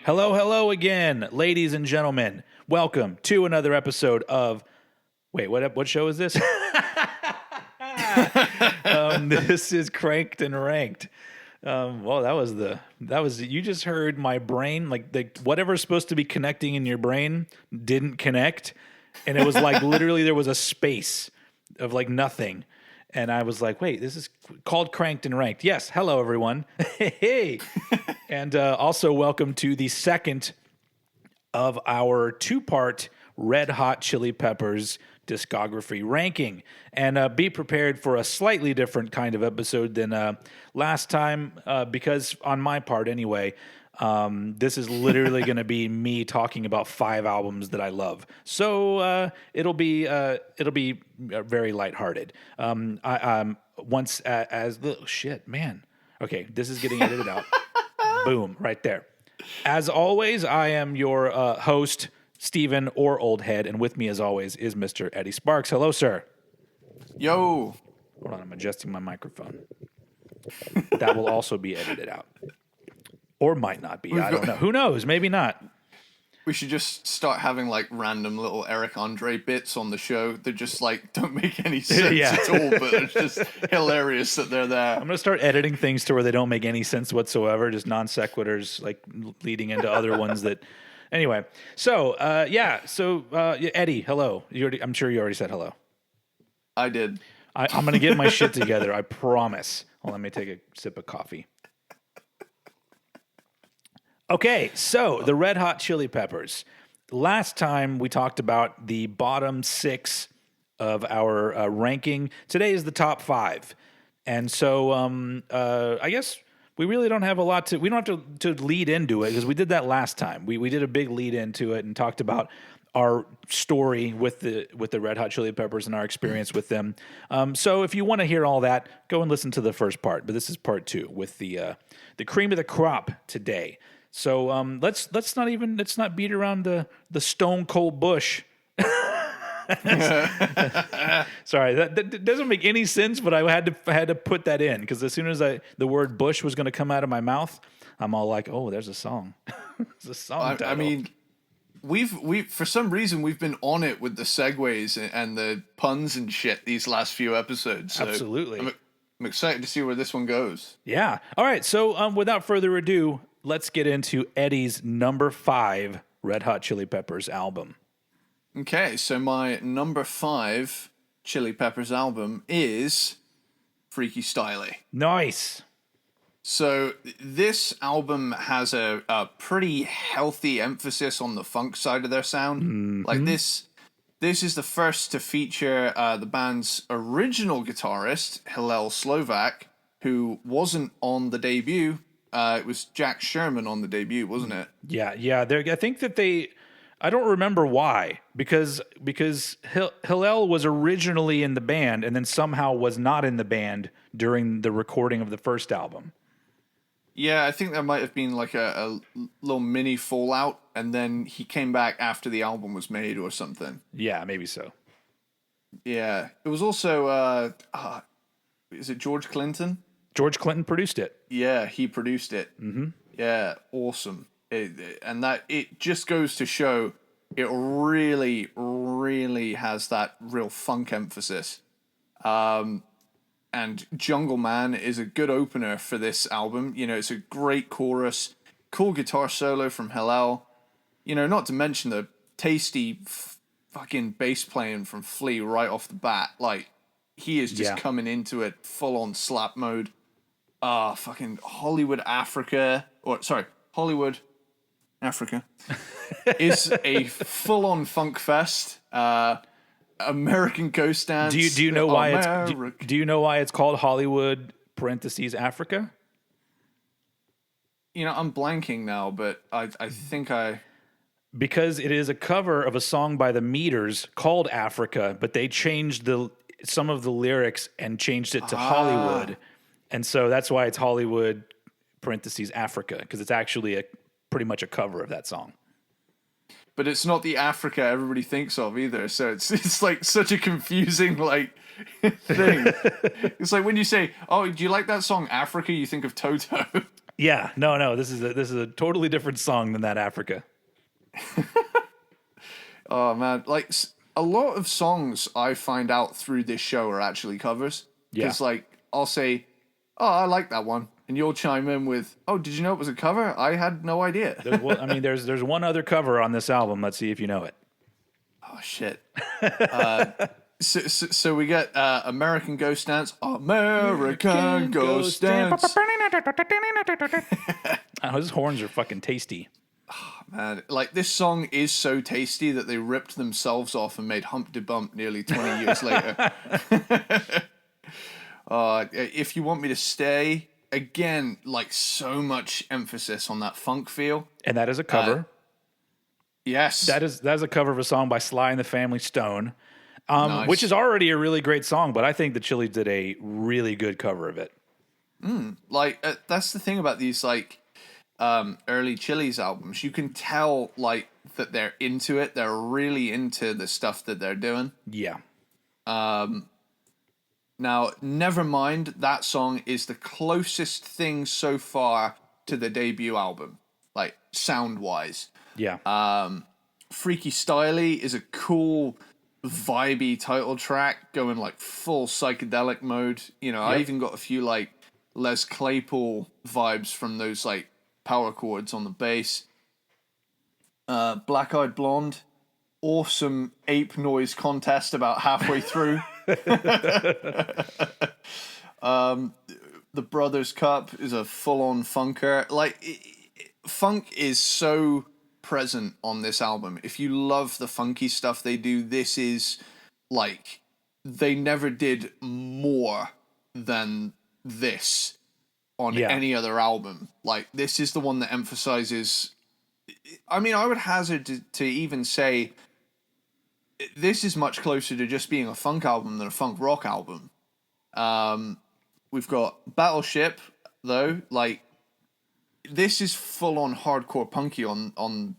Hello again, ladies and gentlemen. Welcome to another episode of... Wait, what show is this? This is Cranked and Ranked. Well, that was you just heard my brain, like whatever's supposed to be connecting in your brain didn't connect, and it was like literally there was a space of like nothing. And I was like, wait, this is called Cranked and Ranked. Yes, hello, everyone. Hey. And also welcome to the second of our two-part Red Hot Chili Peppers discography ranking. And be prepared for a slightly different kind of episode than last time, because on my part anyway, this is literally going to be me talking about 5 albums that I love. So it'll be very lighthearted. Shit, man. Okay, this is getting edited out. Boom, right there. As always, I am your host, Steven or Old Head, and with me as always is Mr. Eddie Sparxx. Hello, sir. Yo. Hold on, I'm adjusting my microphone. That will also be edited out. Or might not be. I don't know. Who knows? Maybe not. We should just start having like random little Eric Andre bits on the show that just like don't make any sense at all, but it's just hilarious that they're there. I'm going to start editing things to where they don't make any sense whatsoever, just non sequiturs like leading into other ones that... Anyway, so Eddie, hello. I'm sure you already said hello. I did. I'm going to get my shit together, I promise. Well, let me take a sip of coffee. Okay, so the Red Hot Chili Peppers. Last time we talked about the bottom 6 of our ranking. Today is the top 5. And so I guess we really don't have a lot to... We don't have to lead into it because we did that last time. We did a big lead into it and talked about our story with the Red Hot Chili Peppers and our experience with them. So if you want to hear all that, go and listen to the first part. But this is part 2 with the cream of the crop today. So let's not beat around the stone cold bush. Sorry, that doesn't make any sense, but I had to put that in because as soon as the word bush was going to come out of my mouth, I'm all like, oh, there's a song. There's a song title. I mean, we for some reason we've been on it with the segues and the puns and shit these last few episodes. So absolutely, I'm excited to see where this one goes. Yeah. All right. So without further ado, let's get into Eddie's number 5 Red Hot Chili Peppers album. Okay, so my number 5 Chili Peppers album is Freaky Styley. Nice. So this album has a pretty healthy emphasis on the funk side of their sound. Mm-hmm. Like this is the first to feature the band's original guitarist, Hillel Slovak, who wasn't on the debut. It was Jack Sherman on the debut, wasn't it? Yeah. I think that I don't remember why, because Hillel was originally in the band and then somehow was not in the band during the recording of the first album. Yeah, I think there might have been like a little mini fallout, and then he came back after the album was made or something. Yeah, maybe so. Yeah. It was also, is it George Clinton? George Clinton produced it. Yeah, he produced it. Mm-hmm. Yeah, awesome. It just goes to show it really, really has that real funk emphasis. And Jungle Man is a good opener for this album. You know, it's a great chorus, cool guitar solo from Hillel. You know, not to mention the tasty fucking bass playing from Flea right off the bat. Like, he is just coming into it full on slap mode. Fucking Hollywood Africa is a full on funk fest. American Ghost Dance. Do you know why do you know why it's called Hollywood Africa? You know, I'm blanking now, but I think because it is a cover of a song by the Meters called Africa, but they changed some of the lyrics and changed it to Hollywood. And so that's why it's Hollywood parentheses Africa, because it's actually pretty much a cover of that song. But it's not the Africa everybody thinks of either. So it's like such a confusing like thing. It's like when you say, "Oh, do you like that song Africa?" You think of Toto. Yeah, no, this is a totally different song than that Africa. Oh man, like a lot of songs I find out through this show are actually covers. Yeah. Because like I'll say, "Oh, I like that one," and you'll chime in with, "Oh, did you know it was a cover? I had no idea." There's one other cover on this album. Let's see if you know it. Oh shit. So we get American Ghost Dance. American Ghost Dance. His horns are fucking tasty. Man, like this song is so tasty that they ripped themselves off and made Hump de Bump nearly 20 years later. If You Want Me to Stay, again, like so much emphasis on that funk feel. And that is a cover. Yes. That is a cover of a song by Sly and the Family Stone. Nice. Which is already a really great song, but I think the Chili's did a really good cover of it. Like, that's the thing about these, like, early Chili's albums. You can tell, like, that they're into it. They're really into the stuff that they're doing. Yeah. Now, Nevermind, that song is the closest thing so far to the debut album, like, sound-wise. Yeah. Freaky Styley is a cool, vibey title track going like full psychedelic mode. You know, I even got a few like Les Claypool vibes from those like power chords on the bass. Black Eyed Blonde, awesome ape noise contest about halfway through. The Brothers Cup is a full-on funker. Like, funk is so present on this album. If you love the funky stuff they do, this is like they never did more than this on any other album. Like, this is the one that emphasizes, I mean, I would hazard to even say this is much closer to just being a funk album than a funk rock album. We've got Battleship, though. Like, this is full on hardcore punky on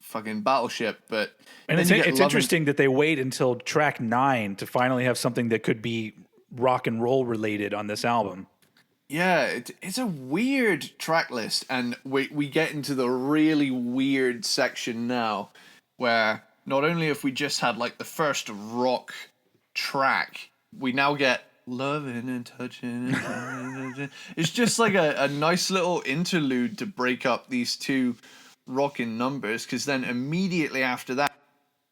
fucking Battleship, but and it's interesting that they wait until track 9 to finally have something that could be rock and roll related on this album. Yeah, it's a weird track list, and we get into the really weird section now, where not only have we just had like the first rock track, we now get loving and touching. It's just like a nice little interlude to break up these two rocking numbers, because then immediately after that,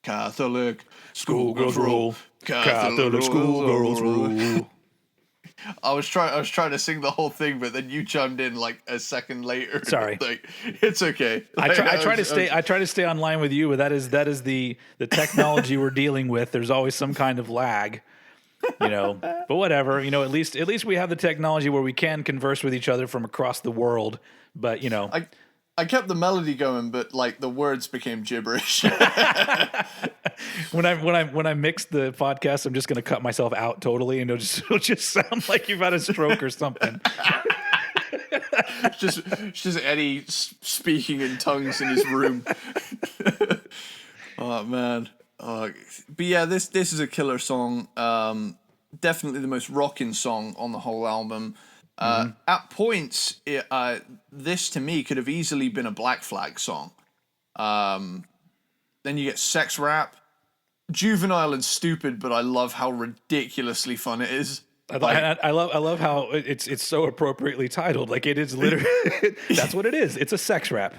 Catholic schoolgirls rule. Catholic schoolgirls rule. I was trying to sing the whole thing, but then you chimed in like a second later. Sorry, like, it's okay. I try to stay online with you, but that is the technology we're dealing with. There's always some kind of lag, you know. But whatever, you know. At least we have the technology where we can converse with each other from across the world. But you know, I kept the melody going, but like the words became gibberish. When I mix the podcast, I'm just going to cut myself out totally, and it'll just sound like you've had a stroke or something. It's just Eddie speaking in tongues in his room. Oh man. But yeah, this is a killer song. Definitely the most rocking song on the whole album. At points, this to me could have easily been a Black Flag song. Then you get Sex Rap, juvenile and stupid, but I love how ridiculously fun it is. I love how it's so appropriately titled. Like, it is literally that's what it is. It's a sex rap.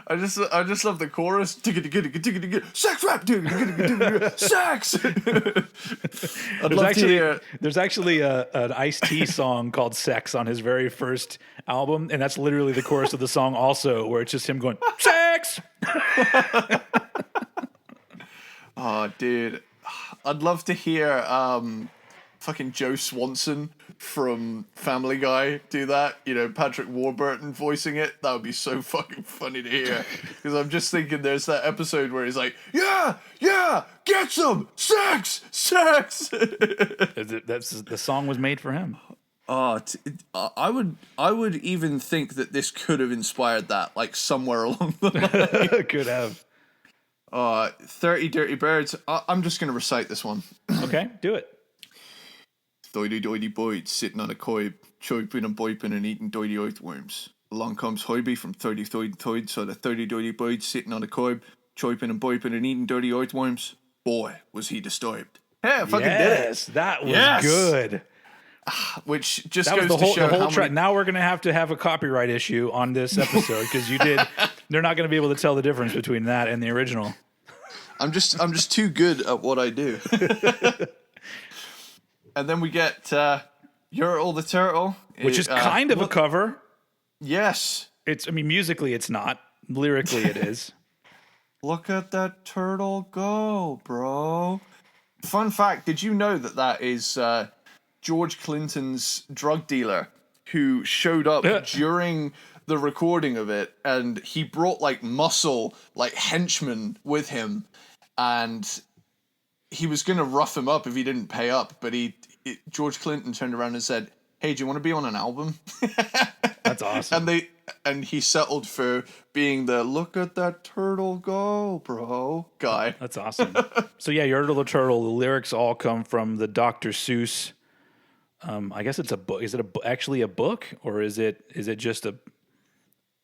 I just love the chorus. Sex rap, sex. There's actually an Ice-T song called "Sex" on his very first album, and that's literally the chorus of the song also, where it's just him going sex. Oh, dude, I'd love to hear fucking Joe Swanson from Family Guy do that. You know, Patrick Warburton voicing it. That would be so fucking funny to hear. Because I'm just thinking there's that episode where he's like, yeah, get some sex. The song was made for him. I would even think that this could have inspired that, like somewhere along the line. Could have. 30 Dirty Birds. I'm just gonna recite this one. Okay, do it. Doity doity boyd sitting on a coib, choiping and boiping and eating doity earthworms. Along comes Hoiby from 30 Thoid, so the 30 doity boyd sitting on a coib, choiping and boiping and eating dirty earthworms. Boy, was he disturbed. Hey, I fucking did it. That was good. Which just That goes was the whole, to show the whole how track. many... Now we're going to have a copyright issue on this episode because you did. They're not going to be able to tell the difference between that and the original. I'm just too good at what I do. And then we get Yertle the Turtle. Which is kind of a cover. Yes. Musically it's not. Lyrically it is. Look at that turtle go, bro. Fun fact, did you know that is George Clinton's drug dealer who showed up during the recording of it, and he brought like muscle, like henchmen with him, and he was going to rough him up if he didn't pay up, but George Clinton turned around and said, "Hey, do you want to be on an album?" That's awesome. And he settled for being the "look at that turtle go, bro" guy. That's awesome. So yeah, Yertle the Turtle. The lyrics all come from the Dr. Seuss. I guess it's a book. Is it actually a book, or is it just a?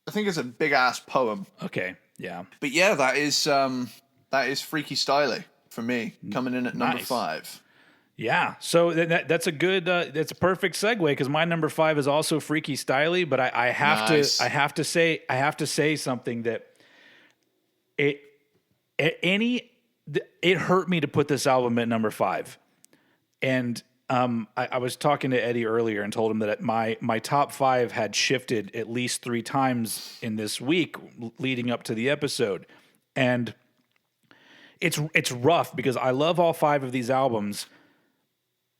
I think it's a big ass poem. Okay, yeah. But yeah, that is Freaky Styley for me, coming in at number 5. Yeah, so that's a good, that's a perfect segue because my number 5 is also Freaky Styley, but I have to say something that it hurt me to put this album at number 5, and I was talking to Eddie earlier and told him that my top 5 had shifted at least 3 times in this week leading up to the episode, and it's rough because I love all 5 of these albums.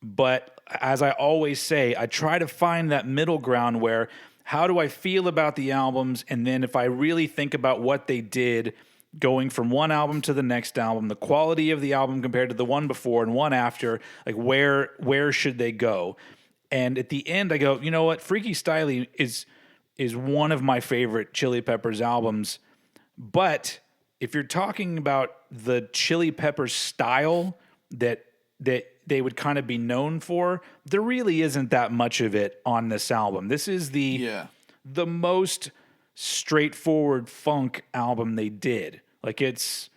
But as I always say, I try to find that middle ground where how do I feel about the albums? And then if I really think about what they did going from one album to the next album, the quality of the album compared to the one before and one after, like where should they go? And at the end I go, you know what? Freaky Styley is one of my favorite Chili Peppers albums. But if you're talking about the Chili Peppers style that they would kind of be known for, there really isn't that much of it on this album. This is the most straightforward funk album they did. Like this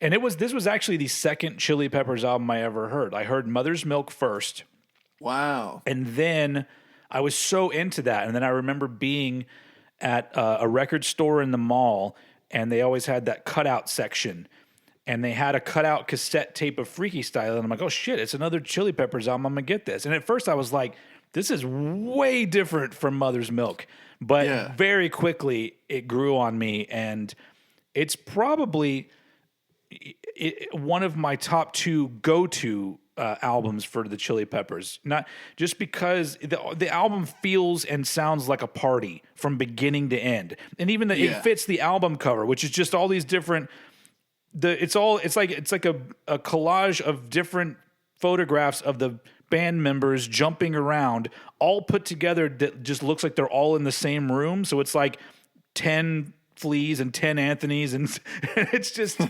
was actually the second Chili Peppers album I ever heard. I heard Mother's Milk first. Wow. And then I was so into that. And then I remember being at a record store in the mall, and they always had that cutout section. And they had a cutout cassette tape of Freaky Styley. And I'm like, oh shit, it's another Chili Peppers album. I'm going to get this. And at first I was like, this is way different from Mother's Milk. But very quickly it grew on me. And it's probably one of my top 2 go-to albums for the Chili Peppers. Not just because the album feels and sounds like a party from beginning to end. And even it fits the album cover, which is just all these different... It's like a collage of different photographs of the band members jumping around, all put together that just looks like they're all in the same room. So it's like 10 Fleas and 10 Anthonys, and it's just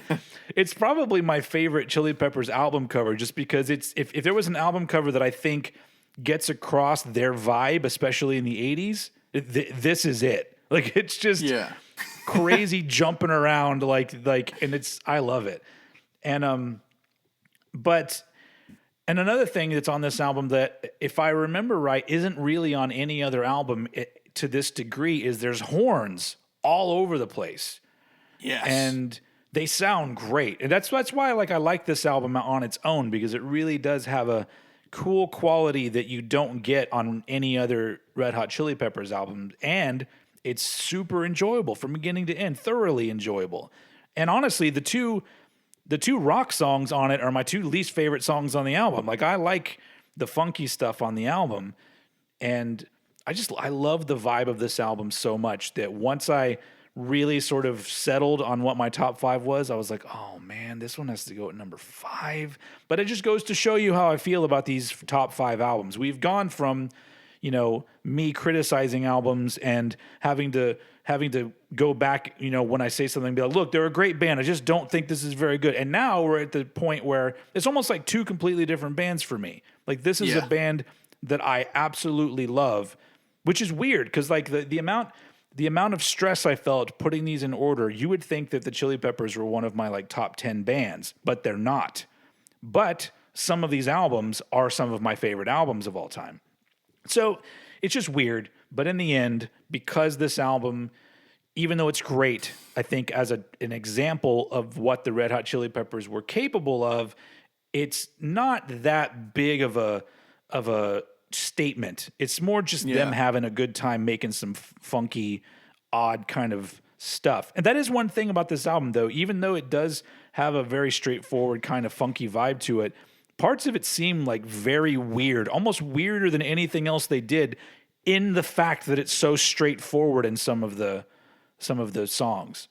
it's probably my favorite Chili Peppers album cover, just because it's if there was an album cover that I think gets across their vibe, especially in the 80s, this is it. Like it's just crazy jumping around like and I love it. And but another thing that's on this album that, if I remember right, isn't really on any other album to this degree is there's horns all over the place. Yes. And they sound great. And that's why I like this album on its own, because it really does have a cool quality that you don't get on any other Red Hot Chili Peppers album. And it's super enjoyable from beginning to end, thoroughly enjoyable. And honestly, the two rock songs on it are my 2 least favorite songs on the album. Like, I like the funky stuff on the album, and I love the vibe of this album so much that once I really sort of settled on what my top 5 was, I was like, oh man, this one has to go at number 5. But it just goes to show you how I feel about these top 5 albums. We've gone from, me criticizing albums and having to go back, when I say something, be like, look, they're a great band. I just don't think this is very good. And now we're at the point where it's almost like two completely different bands for me. Like this is a band that I absolutely love, which is weird because like the amount of stress I felt putting these in order, you would think that the Chili Peppers were one of my like top 10 bands, but they're not. But some of these albums are some of my favorite albums of all time. So it's just weird. But in the end, because this album, even though it's great, I think as an example of what the Red Hot Chili Peppers were capable of, it's not that big of a statement. It's more just them having a good time making some funky, odd kind of stuff. And that is one thing about this album, though. Even though it does have a very straightforward kind of funky vibe to it, parts of it seem like very weird, almost weirder than anything else they did, in the fact that it's so straightforward in some of the songs.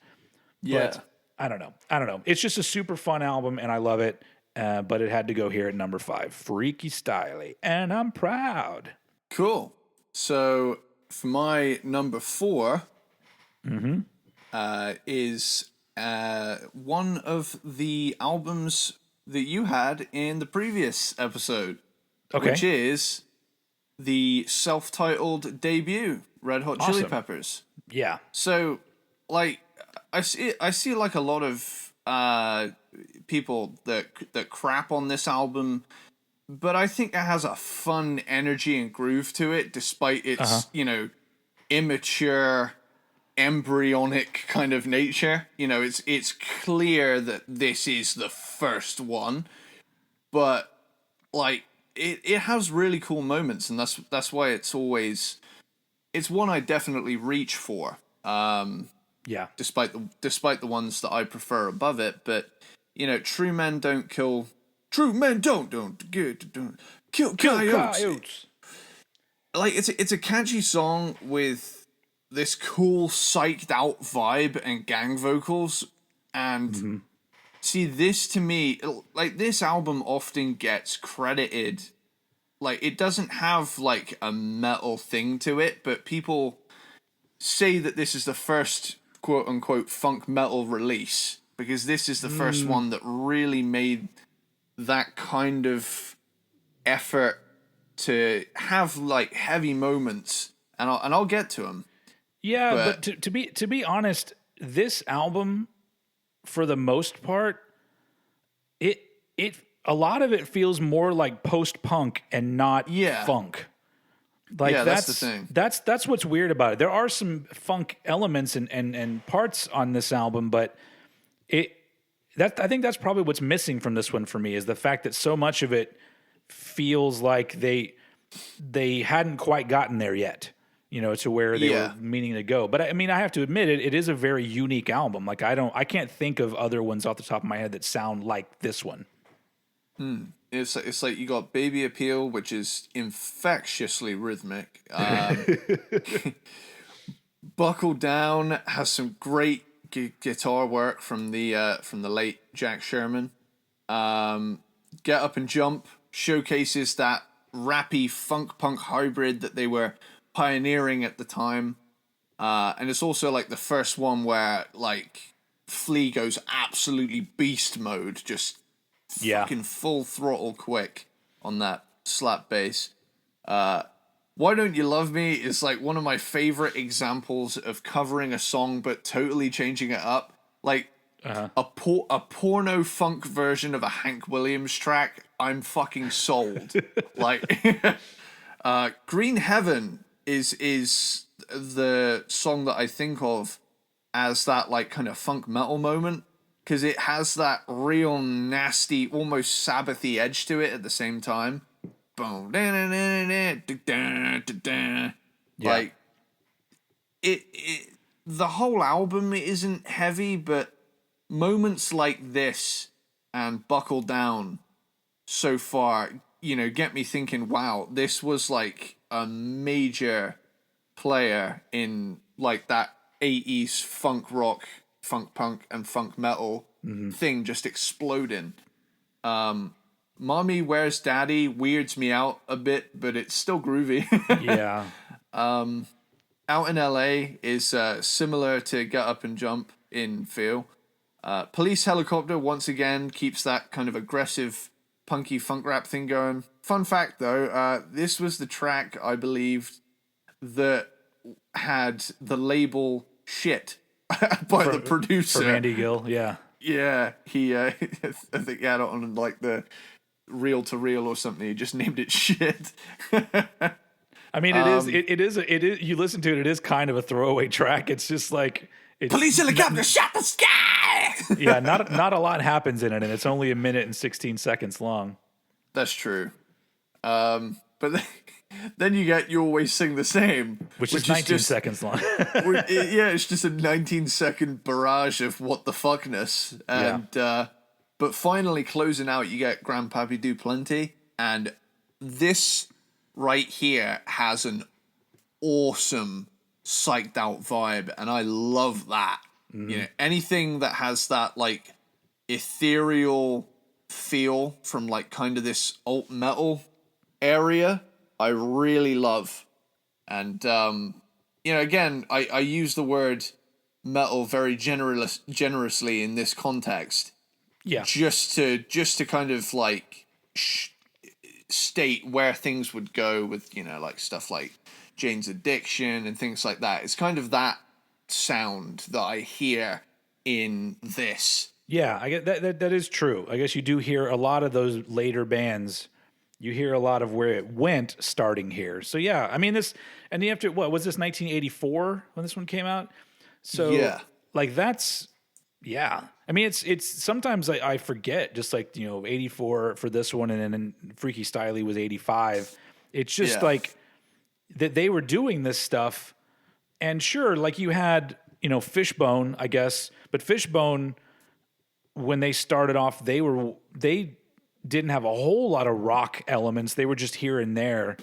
Yeah. But I don't know. It's just a super fun album, and I love it. But it had to go here at number 5, Freaky Styley, and I'm proud. Cool. So for my number 4 is one of the albums that you had in the previous episode, which is the self-titled debut, Red Hot Chili Peppers. Yeah. So, like, I see like a lot of people that crap on this album, but I think it has a fun energy and groove to it, despite its immature, embryonic kind of nature. It's clear that this is the first one, but like it has really cool moments, and that's why it's one I definitely reach for. Despite the ones that I prefer above it, but true men don't kill coyotes. Like it's a catchy song with this cool psyched out vibe and gang vocals, and see, this to me, like, this album often gets credited, like, it doesn't have like a metal thing to it, but people say that this is the first quote unquote funk metal release because this is the first one that really made that kind of effort to have like heavy moments, and I'll get to them. Yeah, but to be honest, this album, for the most part, it a lot of it feels more like post-punk and not funk. Like that's the thing. That's what's weird about it. There are some funk elements and parts on this album, but I think that's probably what's missing from this one for me, is the fact that so much of it feels like they hadn't quite gotten there yet, to where they were meaning to go. But I mean, I have to admit it is a very unique album. Like I can't think of other ones off the top of my head that sound like this one. It's like you got Baby Appeal, which is infectiously rhythmic. Buckle Down has some great guitar work from the late Jack Sherman. Get Up and Jump showcases that rappy funk punk hybrid that they were pioneering at the time. And it's also like the first one where like Flea goes absolutely beast mode, just fucking full throttle quick on that slap bass. Why Don't You Love Me is like one of my favorite examples of covering a song but totally changing it up. Like a porno funk version of a Hank Williams track. I'm fucking sold. Like Green Heaven is the song that I think of as that like kind of funk metal moment, because it has that real nasty, almost Sabbathy edge to it at the same time. Boom, like it. The whole album isn't heavy, but moments like this and Buckle Down so far, get me thinking, wow, this was like a major player in like that 80s funk rock, funk punk, and funk metal thing just exploding. Mommy Where's Daddy weirds me out a bit, but it's still groovy. Yeah. Out in LA is similar to Get Up and Jump in feel. Police Helicopter, once again, keeps that kind of aggressive, punky funk rap thing going. Fun fact, though, this was the track, I believe, that had the label shit by the producer. From Andy Gill, yeah. Yeah, he, I think he had it on like the reel to reel or something. He just named it shit. I mean, it is, you listen to it, it is kind of a throwaway track. It's just like, Police helicopter shot the sky! Yeah, not a lot happens in it, and it's only 1 minute and 16 seconds long. That's true. But then you always sing the same. Which is 19 seconds long. Yeah, it's just a 19-second barrage of what the fuckness. And, but finally closing out, you get Grandpappy Do Plenty. And this right here has an awesome psyched out vibe, and I love that. You know, anything that has that like ethereal feel from like kind of this alt metal area, I really love. And you know, again, I use the word metal very generously in this context. Yeah. Just to kind of like state where things would go with, you know, like stuff like Jane's Addiction and things like that. It's kind of that sound that I hear in this. Yeah, I get that is true. I guess you do hear a lot of those later bands. You hear a lot of where it went starting here. So yeah, I mean this, and you have to, what was this, 1984 when this one came out? So yeah, like that's, yeah. I mean it's sometimes I forget, just like, you know, 84 for this one, and then Freaky Styley was 85. It's just like that they were doing this stuff, and sure, like you had, you know, Fishbone, I guess, but Fishbone, when they started off, they didn't have a whole lot of rock elements. They were just here and there.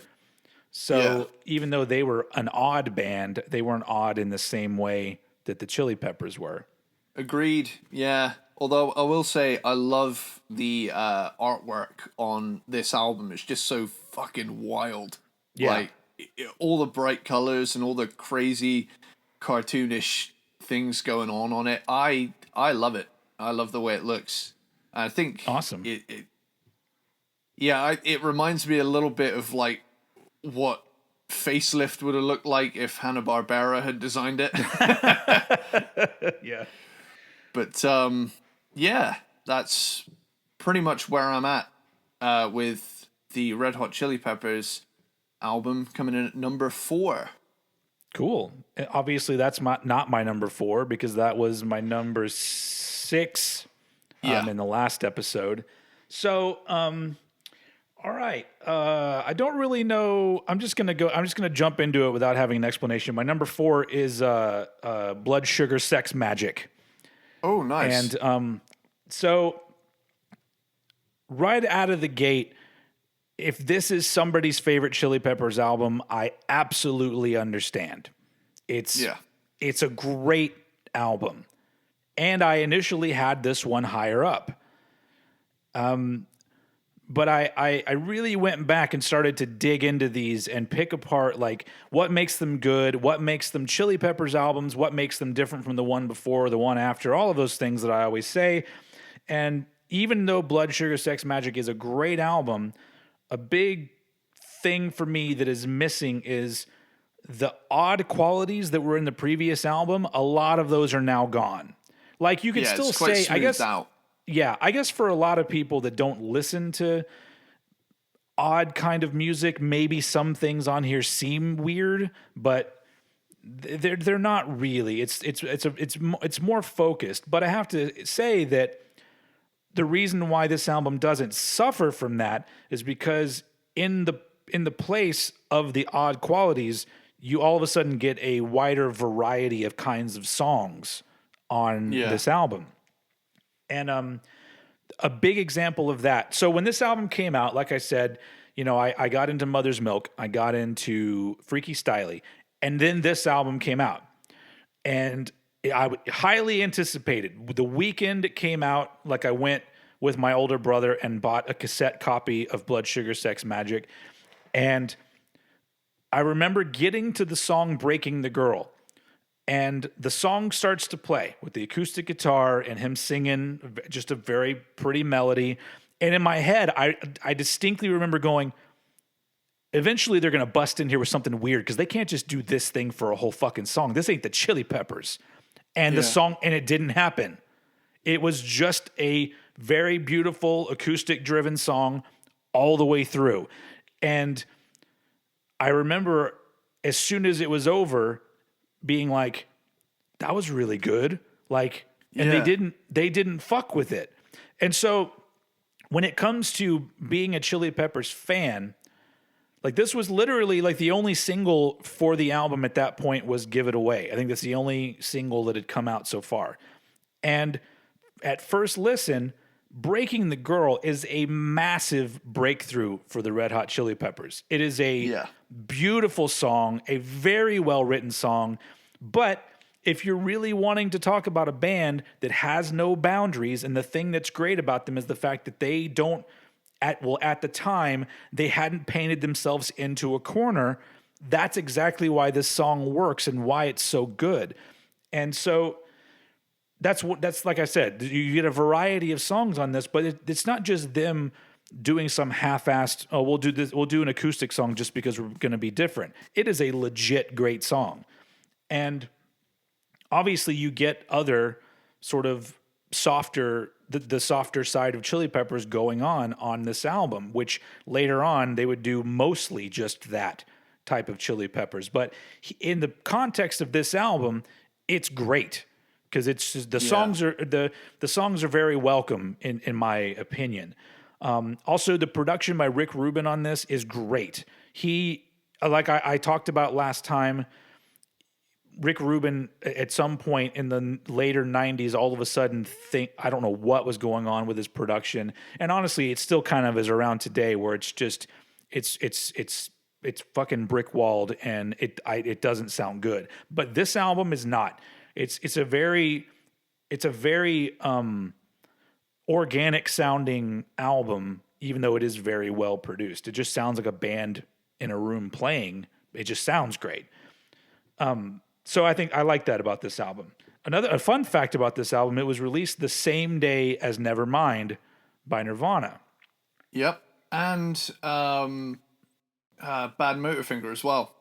So even though they were an odd band, they weren't odd in the same way that the Chili Peppers were. Agreed. Yeah. Although I will say I love the artwork on this album. It's just so fucking wild. Yeah. Like all the bright colors and all the crazy cartoonish things going on it. I love it. I love the way it looks. I think awesome. It reminds me a little bit of like what Facelift would have looked like if Hanna-Barbera had designed it. Yeah. But yeah, that's pretty much where I'm at with the Red Hot Chili Peppers album coming in at number 4. Cool. Obviously, that's not my number 4, because that was my number 6 in the last episode. So, all right. I don't really know. I'm just gonna jump into it without having an explanation. My number 4 is Blood Sugar Sex Magic. Oh, nice. And so right out of the gate, if this is somebody's favorite Chili Peppers album, I absolutely understand. It's a great album. And I initially had this one higher up. But I really went back and started to dig into these and pick apart like what makes them good, what makes them Chili Peppers albums, what makes them different from the one before, the one after, all of those things that I always say. And even though Blood Sugar Sex Magic is a great album, a big thing for me that is missing is the odd qualities that were in the previous album. A lot of those are now gone. Like you can still say, I guess, I guess for a lot of people that don't listen to odd kind of music, maybe some things on here seem weird, but they're not really. It's more focused. But I have to say that the reason why this album doesn't suffer from that is because in the place of the odd qualities, you all of a sudden get a wider variety of kinds of songs on this album. And a big example of that. So when this album came out, like I said, you know, I got into Mother's Milk, I got into Freaky Styley, and then this album came out. And I highly anticipated. The weekend it came out, like I went with my older brother and bought a cassette copy of Blood Sugar Sex Magic. And I remember getting to the song Breaking the Girl. And the song starts to play with the acoustic guitar and him singing just a very pretty melody. And in my head, I distinctly remember going, eventually they're going to bust in here with something weird because they can't just do this thing for a whole fucking song. This ain't the Chili Peppers. And the song, and it didn't happen. It was just a very beautiful acoustic-driven song all the way through. And I remember as soon as it was over, being like, that was really good. Like, and they didn't fuck with it. And so when it comes to being a Chili Peppers fan, like this was literally like the only single for the album at that point was Give It Away. I think that's the only single that had come out so far. And at first listen, Breaking the Girl is a massive breakthrough for the Red Hot Chili Peppers. It is a beautiful song, a very well-written song, but if you're really wanting to talk about a band that has no boundaries, and the thing that's great about them is the fact that they don't, at the time, they hadn't painted themselves into a corner, that's exactly why this song works and why it's so good. And so that's like I said, you get a variety of songs on this, but it's not just them doing some half-assed, oh, we'll do an acoustic song just because we're going to be different. It is a legit great song. And obviously you get other sort of softer, the softer side of Chili Peppers going on this album, which later on they would do mostly just that type of Chili Peppers. But in the context of this album, it's great. Because it's just, the songs are very welcome in my opinion. Also, the production by Rick Rubin on this is great. He, like I talked about last time, Rick Rubin at some point in the later 90s all of a sudden I don't know what was going on with his production, and honestly it still kind of is around today where it's just it's fucking brick walled and it doesn't sound good. But this album is not. It's a very organic sounding album, even though it is very well produced. It just sounds like a band in a room playing. It just sounds great. So I think I like that about this album. A fun fact about this album, it was released the same day as Nevermind by Nirvana. Yep. And Bad Motorfinger as well.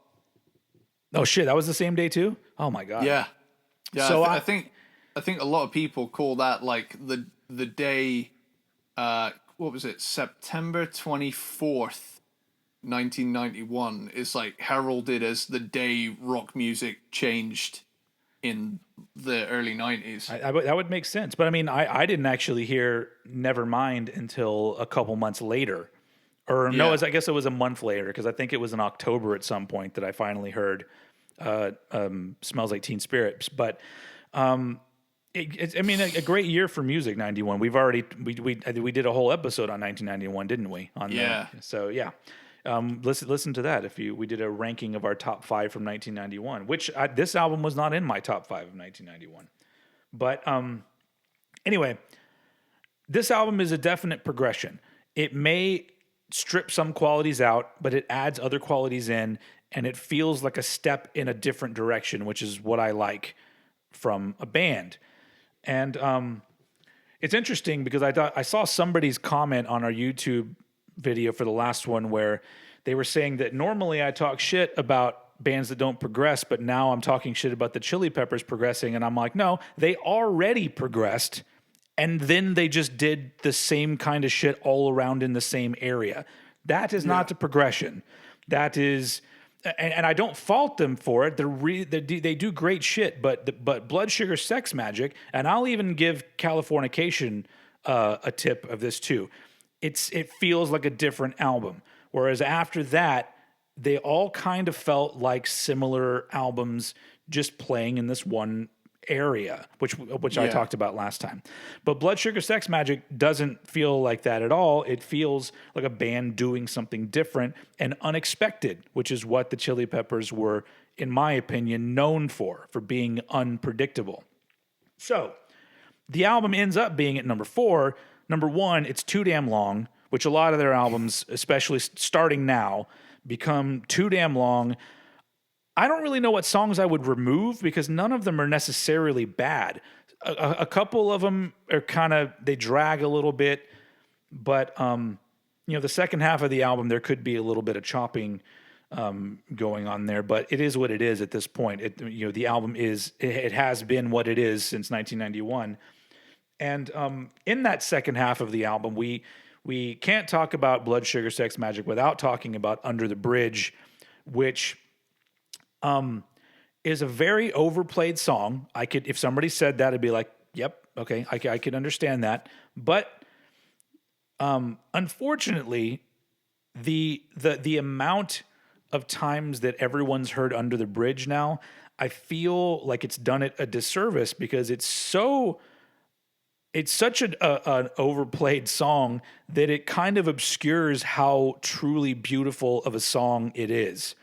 Oh shit, that was the same day too? Oh my God. Yeah. Yeah, so I think a lot of people call that like the day, what was it, September 24th, 1991 is like heralded as the day rock music changed in the early 90s. That would make sense. But I mean, I didn't actually hear Nevermind until a couple months later. Or no, I guess it was a month later, because I think it was in October at some point that I finally heard Smells Like Teen Spirit. But a great year for music, 91. We've already we did a whole episode on 1991, didn't we? So yeah. Listen to that we did a ranking of our top 5 from 1991, which this album was not in my top 5 of 1991. But anyway, this album is a definite progression. It may strip some qualities out, but it adds other qualities in, and it feels like a step in a different direction, which is what I like from a band. And it's interesting because I saw somebody's comment on our YouTube video for the last one where they were saying that normally I talk shit about bands that don't progress, but now I'm talking shit about the Chili Peppers progressing, and I'm like, no, they already progressed, and then they just did the same kind of shit all around in the same area. That is not the progression. That is, and I don't fault them for it. They do great shit, but Blood Sugar Sex Magic, and I'll even give Californication a tip of this too. It feels like a different album. Whereas after that, they all kind of felt like similar albums just playing in this one area, which I talked about last time. But Blood Sugar Sex Magic doesn't feel like that at all. It feels like a band doing something different and unexpected, which is what the Chili Peppers were, in my opinion, known for being unpredictable. So the album ends up being at number 4, number one, it's too damn long, which a lot of their albums, especially starting now, become too damn long. I don't really know what songs I would remove because none of them are necessarily bad. A couple of them are they drag a little bit, but the second half of the album, there could be a little bit of chopping going on there, but it is what it is at this point. The album it has been what it is since 1991. And in that second half of the album, we can't talk about Blood Sugar Sex Magic without talking about Under the Bridge, which is a very overplayed song. If somebody said that, I'd be like, yep, okay, I could understand that. But unfortunately, the amount of times that everyone's heard Under the Bridge now, I feel like it's done it a disservice because it's such an overplayed song that it kind of obscures how truly beautiful of a song it is.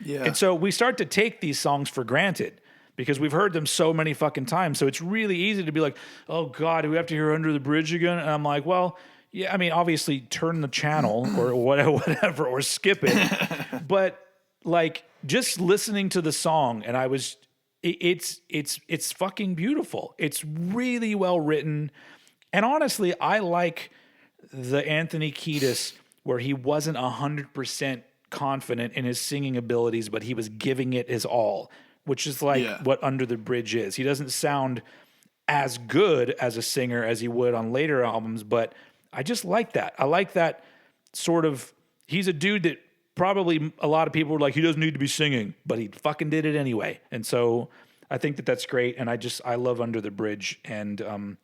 Yeah. And so we start to take these songs for granted because we've heard them so many fucking times. So it's really easy to be like, oh God, do we have to hear Under the Bridge again? And I'm like, well, yeah, I mean, obviously turn the channel or whatever, or skip it. But like just listening to the song, and it's fucking beautiful. It's really well written. And honestly, I like the Anthony Kiedis where he wasn't 100% confident in his singing abilities, but he was giving it his all, which is like what Under the Bridge is. He doesn't sound as good as a singer as he would on later albums, but I just like that. I like that sort of, he's a dude that probably a lot of people were like, he doesn't need to be singing, but he fucking did it anyway. And so I think that that's great. And I love Under the Bridge. And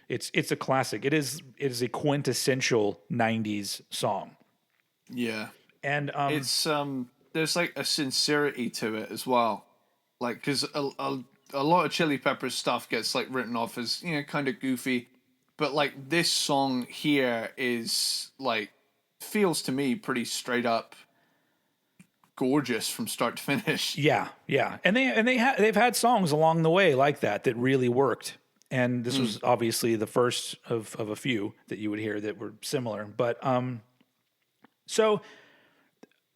it's a classic. It is a quintessential 90s song. Yeah. And it's there's like a sincerity to it as well. Like, because a lot of Chili Peppers stuff gets like written off as, kind of goofy. But like this song here is like, feels to me pretty straight up gorgeous from start to finish. Yeah, yeah. And they've had songs along the way like that really worked. And this was obviously the first of a few that you would hear that were similar. But so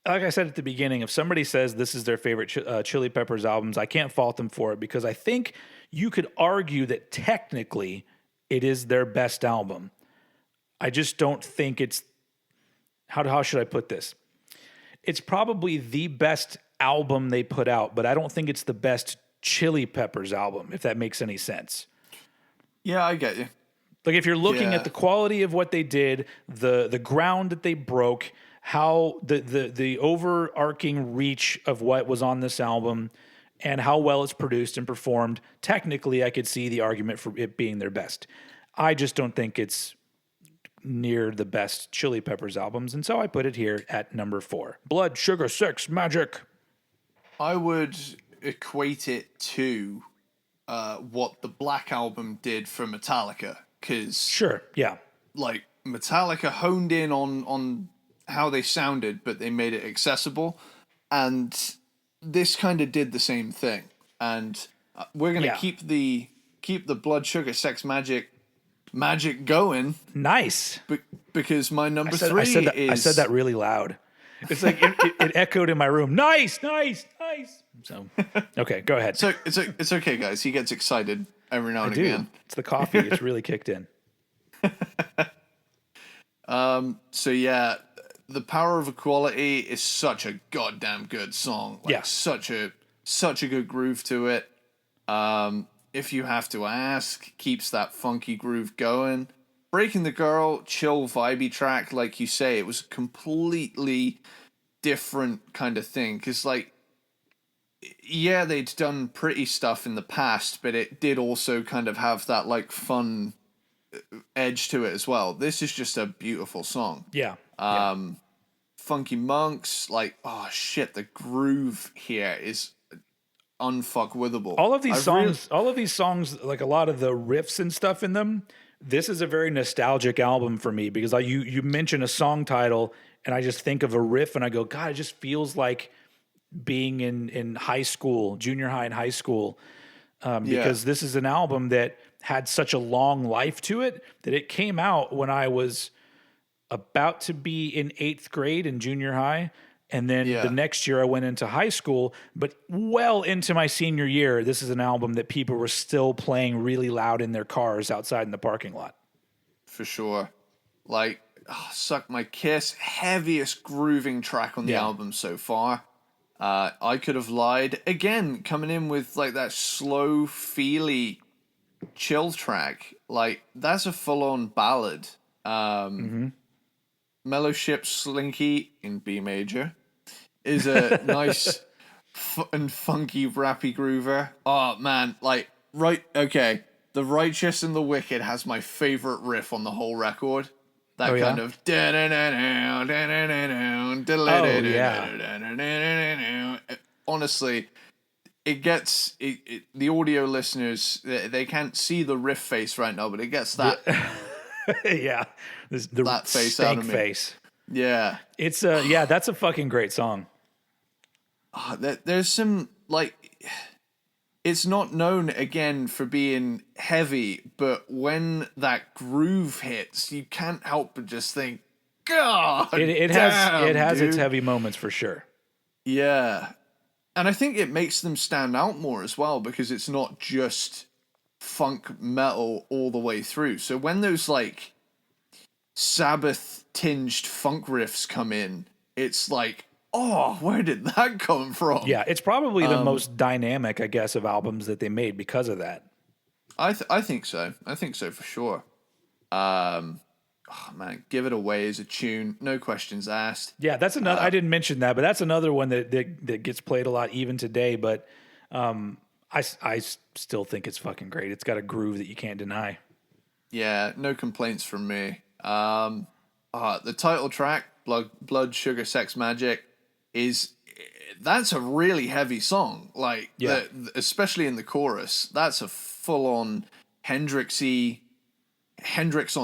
like I said at the beginning, if somebody says this is their favorite Chili Peppers albums, I can't fault them for it because I think you could argue that technically it is their best album. I just don't think it's, how should I put this? It's probably the best album they put out, but I don't think it's the best Chili Peppers album, if that makes any sense. Yeah, I get you. Like if you're looking at the quality of what they did, the ground that they broke, how the overarching reach of what was on this album, and how well it's produced and performed, technically I could see the argument for it being their best. I just don't think it's near the best Chili Peppers albums, and so I put it here at number 4. Blood, Sugar, Sex, Magic. I would equate it to what the Black Album did for Metallica, because sure, yeah, like Metallica honed in on how they sounded, but they made it accessible, and this kind of did the same thing. And we're gonna keep the Blood, Sugar, Sex, Magic going. Nice. Because my number 3 is... I said that really loud. It's like it echoed in my room. Nice. So, okay, go ahead. So it's okay, guys. He gets excited every now and again. It's the coffee. It's really kicked in. So yeah, The Power of Equality is such a goddamn good song. Like, such a good groove to it. If You Have to Ask keeps that funky groove going. Breaking the Girl, chill, vibey track, like you say, it was a completely different kind of thing. Because, like, yeah, they'd done pretty stuff in the past, but it did also kind of have that, like, fun edge to it as well. This is just a beautiful song. Yeah. Funky Monks, like, oh shit, the groove here is unfuckwithable. All of these songs, like a lot of the riffs and stuff in them, this is a very nostalgic album for me because you mention a song title and I just think of a riff and I go, God, it just feels like being in high school, junior high and high school, because this is an album that had such a long life to it that it came out when I was about to be in 8th grade in junior high. And then the next year I went into high school, but well into my senior year, this is an album that people were still playing really loud in their cars outside in the parking lot. For sure. Like, Suck My Kiss, heaviest grooving track on the album so far. I Could Have Lied. Again, coming in with like that slow, feely, chill track. Like, that's a full-on ballad. Mellowship Slinky in B major is a nice and funky rappy groover. Oh man, like okay. The Righteous and the Wicked has my favorite riff on the whole record. That kind of honestly, it gets the audio listeners, they can't see the riff face right now, but it gets that. Yeah, that face out of me. Face. Yeah, it's that's a fucking great song. There's some like, it's not known again for being heavy, but when that groove hits, you can't help but just think, God, it has its heavy moments for sure. Yeah, and I think it makes them stand out more as well because it's not just funk metal all the way through. So when those like Sabbath tinged funk riffs come in, it's like, oh, where did that come from? Yeah, it's probably the most dynamic, I guess, of albums that they made because of that. I think so. I think so for sure. Oh man, Give It Away is a tune, no questions asked. Yeah, that's another. I didn't mention that, but that's another one that gets played a lot even today. But I still think it's fucking great. It's got a groove that you can't deny. Yeah, no complaints from me. The title track, Blood, Sugar, Sex, Magic, that's a really heavy song. Like, especially in the chorus, that's a full-on Hendrix on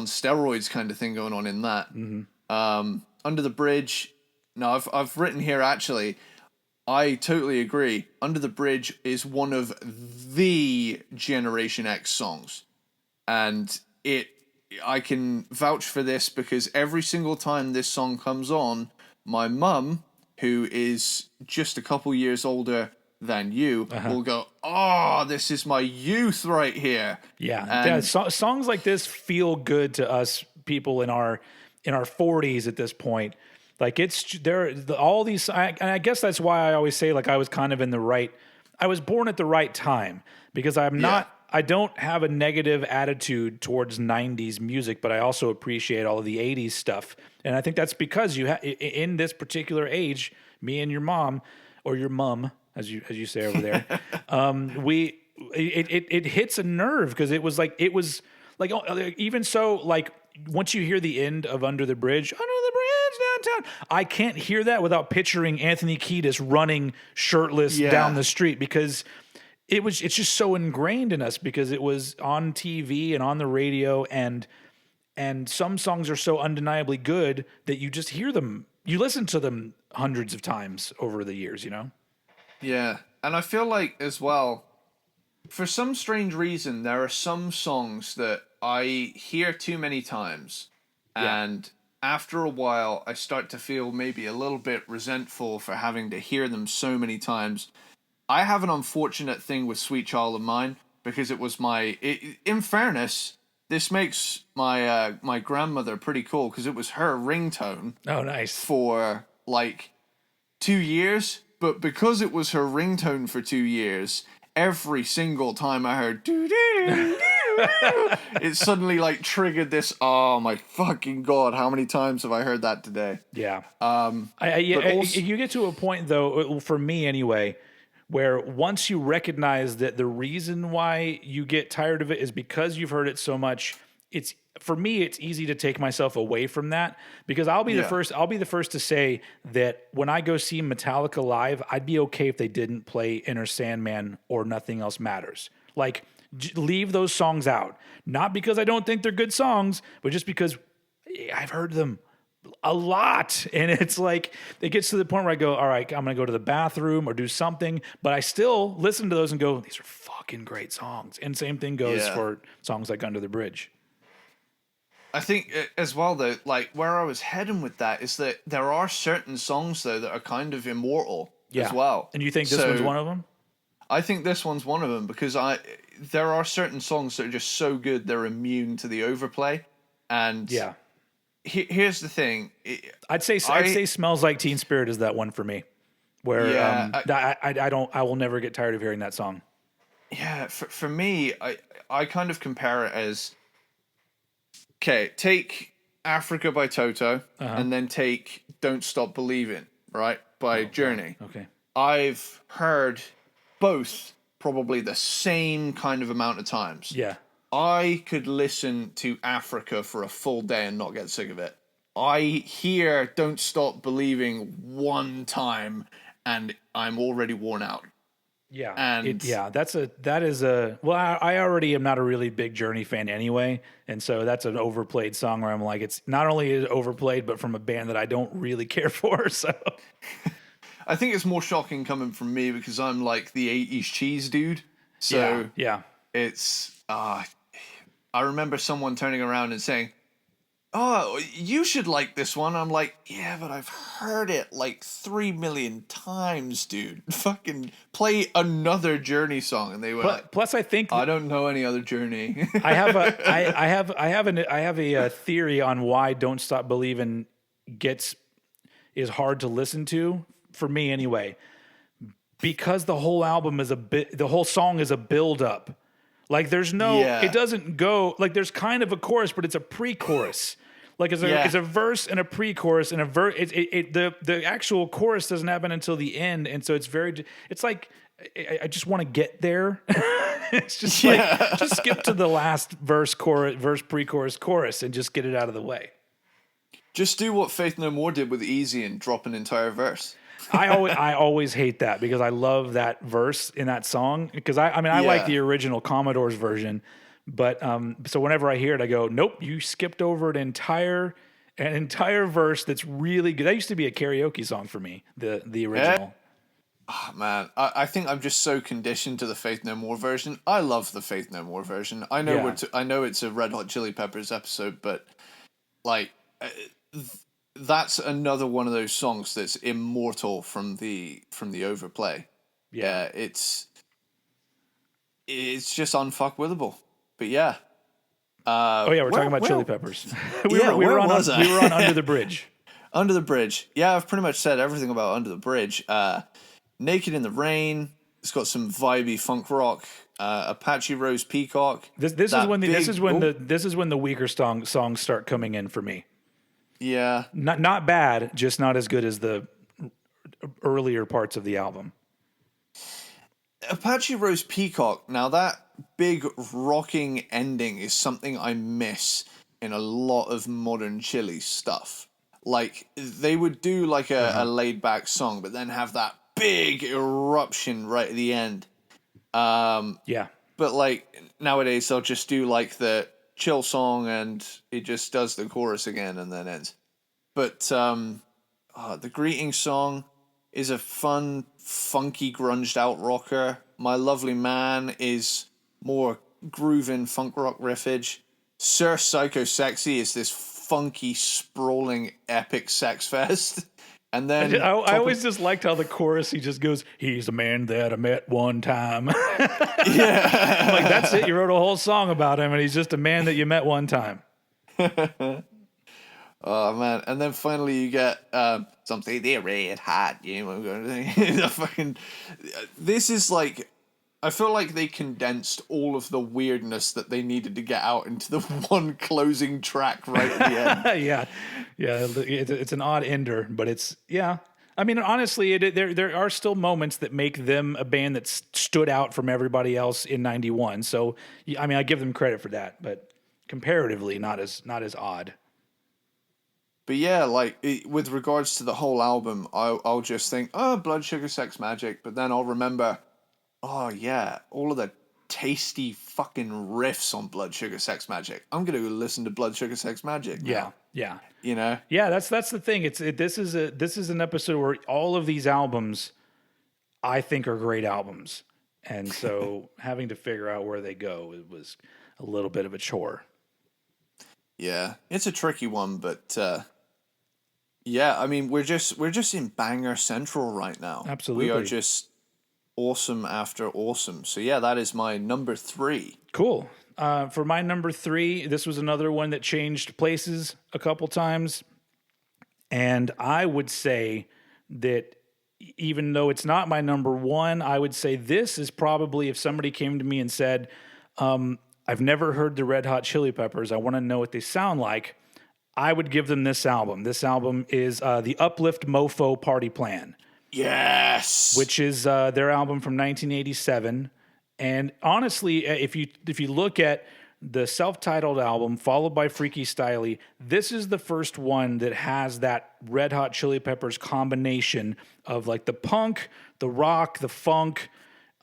steroids kind of thing going on in that. Mm-hmm. Under the Bridge, no, I've written here actually, I totally agree. Under the Bridge is one of the Generation X songs. And I can vouch for this because every single time this song comes on, my mum, who is just a couple years older than you, will go, oh, this is my youth right here. Yeah, songs like this feel good to us people in our 40s at this point. Like, it's all these, and I guess that's why I always say, like, I was kind of I was born at the right time because I don't have a negative attitude towards 90s music, but I also appreciate all of the 80s stuff. And I think that's because in this particular age, me and your mom, or your mum, as you say over there, it hits a nerve because it was like even so, like, once you hear the end of Under the Bridge downtown, I can't hear that without picturing Anthony Kiedis running shirtless down the street because it's just so ingrained in us because it was on TV and on the radio, and some songs are so undeniably good that you just hear them, you listen to them hundreds of times over the years, you know? Yeah, and I feel like as well, for some strange reason, there are some songs that I hear too many times, and after a while, I start to feel maybe a little bit resentful for having to hear them so many times. I have an unfortunate thing with Sweet Child of Mine because it was in fairness, this makes my grandmother pretty cool because it was her ringtone. Oh, nice. For like 2 years, but because it was her ringtone for 2 years, every single time I heard it suddenly like triggered this. Oh my fucking God, how many times have I heard that today? Yeah. You get to a point though, for me anyway, where once you recognize that the reason why you get tired of it is because you've heard it so much, for me, it's easy to take myself away from that because I'll be the first to say that when I go see Metallica live, I'd be okay if they didn't play Enter Sandman or Nothing Else Matters. Like, leave those songs out. Not because I don't think they're good songs, but just because I've heard them a lot. And it's like, it gets to the point where I go, all right, I'm going to go to the bathroom or do something. But I still listen to those and go, these are fucking great songs. And same thing goes Yeah. for songs like Under the Bridge. I think as well though, like where I was heading with that is that there are certain songs though that are kind of immortal as well. And you think this one's one of them? I think this one's one of them because there are certain songs that are just so good they're immune to the overplay. And Yeah. Here's the thing. I'd say Smells Like Teen Spirit is that one for me. Where I will never get tired of hearing that song. Yeah, for me, I kind of compare it as, okay, take Africa by Toto and then take Don't Stop Believing, right, by Journey. Okay. I've heard both probably the same kind of amount of times. Yeah. I could listen to Africa for a full day and not get sick of it. I hear Don't Stop Believing one time and I'm already worn out. Yeah. And I already am not a really big Journey fan anyway. And so that's an overplayed song where I'm like, it's not only is it overplayed, but from a band that I don't really care for. So I think it's more shocking coming from me because I'm like the 80s cheese dude. So yeah. It's, I remember someone turning around and saying, "Oh, you should like this one." I'm like, "Yeah, but I've heard it like 3 million times, dude. Fucking play another Journey song." And they were like, plus I think "I don't know any other Journey." I have a theory on why Don't Stop Believin' is hard to listen to for me anyway. Because the whole song is a build up. Like there's it doesn't go, like there's kind of a chorus, but it's a pre-chorus. Like it's a verse and a pre-chorus and the actual chorus doesn't happen until the end. And so it's like, I just want to get there. It's just like, just skip to the last verse, pre-chorus, chorus, and just get it out of the way. Just do what Faith No More did with Easy and drop an entire verse. I always hate that because I love that verse in that song because I like the original Commodore's version, but so whenever I hear it, I go, nope, you skipped over an entire verse that's really good. That used to be a karaoke song for me, the original. Oh, man, I think I'm just so conditioned to the Faith No More version. I love the Faith No More version. I know I know it's a Red Hot Chili Peppers episode, but like. That's another one of those songs that's immortal from the overplay. Yeah, it's just unfuckwithable. But yeah. We're talking about Chili Peppers. we were on Under the Bridge. Under the Bridge. Yeah, I've pretty much said everything about Under the Bridge. Naked in the Rain. It's got some vibey funk rock. Apache Rose Peacock. This is when the weaker songs start coming in for me. Yeah. Not bad, just not as good as the earlier parts of the album. Apache Rose Peacock, now that big rocking ending is something I miss in a lot of modern Chili stuff. Like, they would do like a laid back song, but then have that big eruption right at the end. But like, nowadays they'll just do like the chill song and it just does the chorus again and then ends. But the greeting song is a fun, funky, grunged out rocker. My Lovely Man is more grooving funk rock riffage. Sir Psycho Sexy is this funky, sprawling, epic sex fest. And then I always just liked how the chorus, he just goes, "He's a man that I met one time." Yeah. Like, that's it. You wrote a whole song about him, and he's just a man that you met one time. Oh, man. And then finally you get something, they're red hot. You know what I'm going to This is like, I feel like they condensed all of the weirdness that they needed to get out into the one closing track right at the end. Yeah. It's an odd ender, but it's, yeah. I mean, honestly, there are still moments that make them a band that stood out from everybody else in '91. So, I mean, I give them credit for that, but comparatively, not as odd. But yeah, like with regards to the whole album, I'll just think, oh, Blood Sugar Sex Magic, but then I'll remember, oh yeah, all of the tasty fucking riffs on Blood Sugar Sex Magic. I'm gonna go listen to Blood Sugar Sex Magic now. Yeah. Yeah. You know? Yeah, that's the thing. This is an episode where all of these albums I think are great albums. And so having to figure out where they go, it was a little bit of a chore. Yeah, it's a tricky one, but yeah, I mean, we're just in banger central right now. Absolutely. We are just awesome after awesome. So yeah, that is my number 3. Cool. For my number 3, this was another one that changed places a couple times. And I would say that even though it's not my number 1, I would say this is probably, if somebody came to me and said, I've never heard the Red Hot Chili Peppers, I want to know what they sound like, I would give them this album. This album is the Uplift Mofo Party Plan. Yes! Which is their album from 1987. And honestly, if you look at the self-titled album followed by Freaky Styley, this is the first one that has that Red Hot Chili Peppers combination of like the punk, the rock, the funk,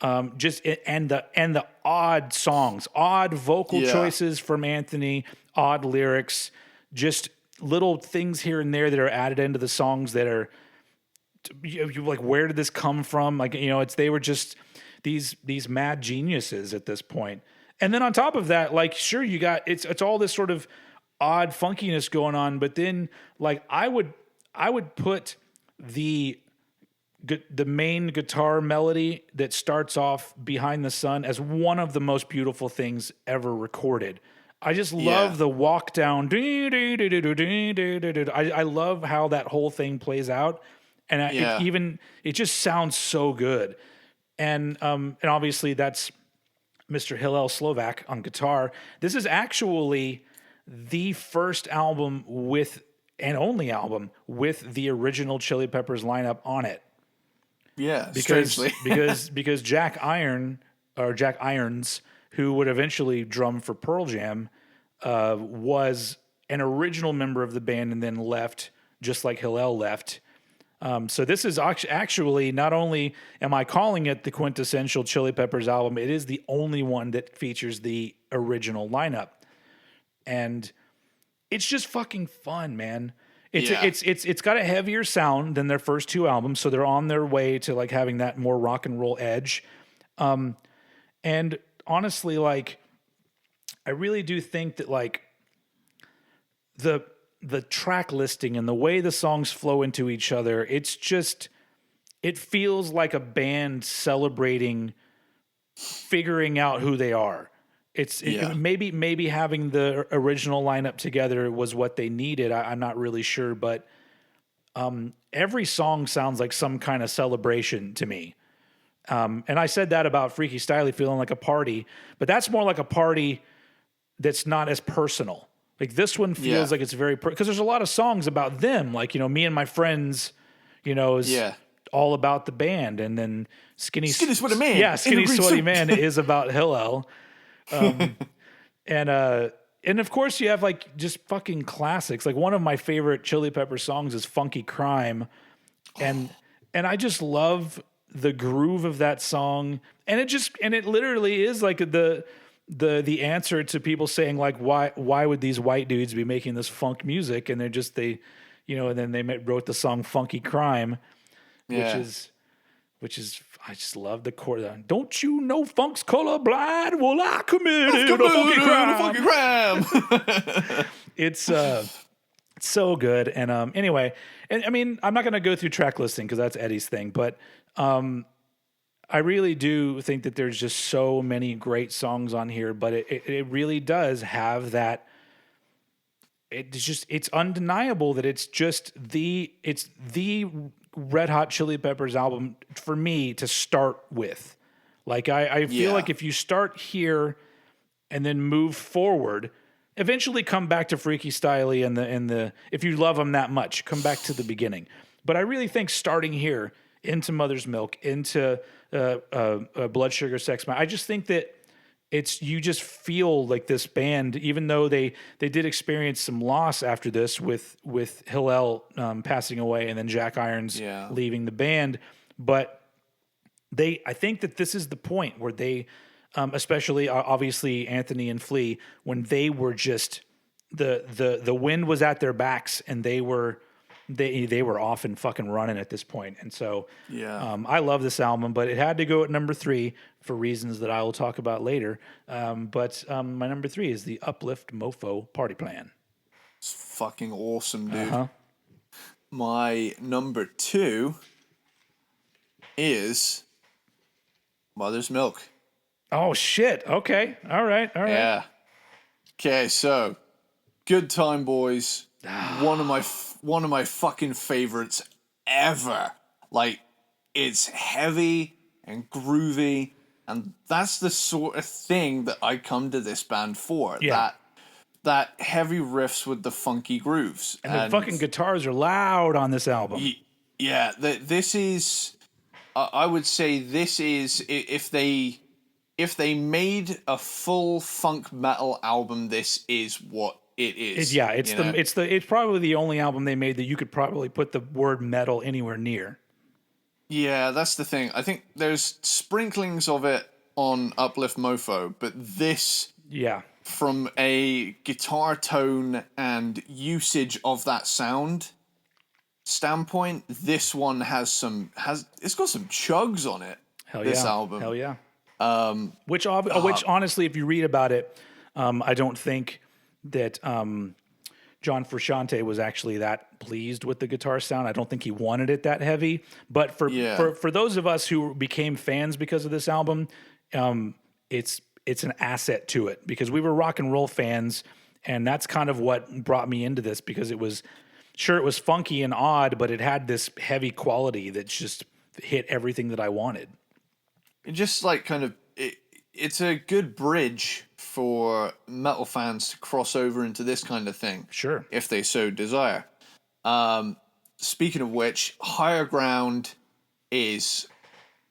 and the odd songs, odd vocal choices from Anthony, odd lyrics, just little things here and there that are added into the songs that are you like, where did this come from? Like, they were just these mad geniuses at this point. And then on top of that, like, sure, you got it's all this sort of odd funkiness going on, but then like I would put the main guitar melody that starts off Behind the Sun as one of the most beautiful things ever recorded. I just love the walk down. I love how that whole thing plays out, and it just sounds so good. And obviously that's Mr. Hillel Slovak on guitar. This is actually the first album and only album with the original Chili Peppers lineup on it. Yeah, strangely. because because Jack Irons, who would eventually drum for Pearl Jam, was an original member of the band and then left, just like Hillel left. So this is actually, not only am I calling it the quintessential Chili Peppers album, it is the only one that features the original lineup. And it's just fucking fun, man. It's got a heavier sound than their first 2 albums, so they're on their way to like having that more rock and roll edge. And honestly, like, I really do think that like the track listing and the way the songs flow into each other, it feels like a band celebrating figuring out who they are. Maybe having the original lineup together was what they needed. I'm not really sure, but every song sounds like some kind of celebration to me. And I said that about Freaky Styley feeling like a party, but that's more like a party that's not as personal. Like this one feels like it's very, because there's a lot of songs about them, like, me and my friends, is all about the band. And then Skinny Sweaty Man. Yeah, Skinny Sweaty Man is about Hillel. And of course you have like just fucking classics. Like one of my favorite Chili Pepper songs is Funky Crime. And I just love the groove of that song. And it literally is like the answer to people saying like, why would these white dudes be making this funk music? And and then they wrote the song Funky Crime, which is, I just love the chord. Don't you know funk's colorblind? Well, I committed a funky crime. It's so good. And anyway, and I mean, I'm not going to go through track listing because that's Eddie's thing, but I really do think that there's just so many great songs on here, but it really does have that. It's undeniable that it's the Red Hot Chili Peppers album for me to start with. Like I feel like if you start here and then move forward, eventually come back to Freaky Styley and the if you love them that much, come back to the beginning. But I really think starting here into Mother's Milk, into Blood Sugar Sex Magic, I just think that you just feel like this band, even though they did experience some loss after this with Hillel passing away and then Jack Irons leaving the band, but I think that this is the point where they, especially obviously Anthony and Flea, when they were just the wind was at their backs, and they were off and fucking running at this point. And so I love this album, but it had to go at number 3 for reasons that I will talk about later. But my number 3 is the Uplift Mofo Party Plan. It's fucking awesome, dude. My number 2 is Mother's Milk. Oh shit. Okay. All right. Yeah. Okay, so Good Time Boys, one of my fucking favorites ever. Like, it's heavy and groovy, and that's the sort of thing that I come to this band for. Yeah. That heavy riffs with the funky grooves. And the fucking guitars are loud on this album. Yeah, this is, I would say this is, if they made a full funk metal album, this is what it is. It's probably the only album they made that you could probably put the word metal anywhere near. Yeah, that's the thing. I think there's sprinklings of it on Uplift Mofo, but this, from a guitar tone and usage of that sound standpoint, this one it's got some chugs on it. This album. Hell yeah. Which honestly, if you read about it, I don't think that John Frusciante was actually that pleased with the guitar sound. I don't think he wanted it that heavy. But for those of us who became fans because of this album, it's an asset to it, because we were rock and roll fans, and that's kind of what brought me into this, because it was funky and odd, but it had this heavy quality that just hit everything that I wanted. It just like kind of it's a good bridge for metal fans to cross over into this kind of thing. Sure. If they so desire. Speaking of which, Higher Ground is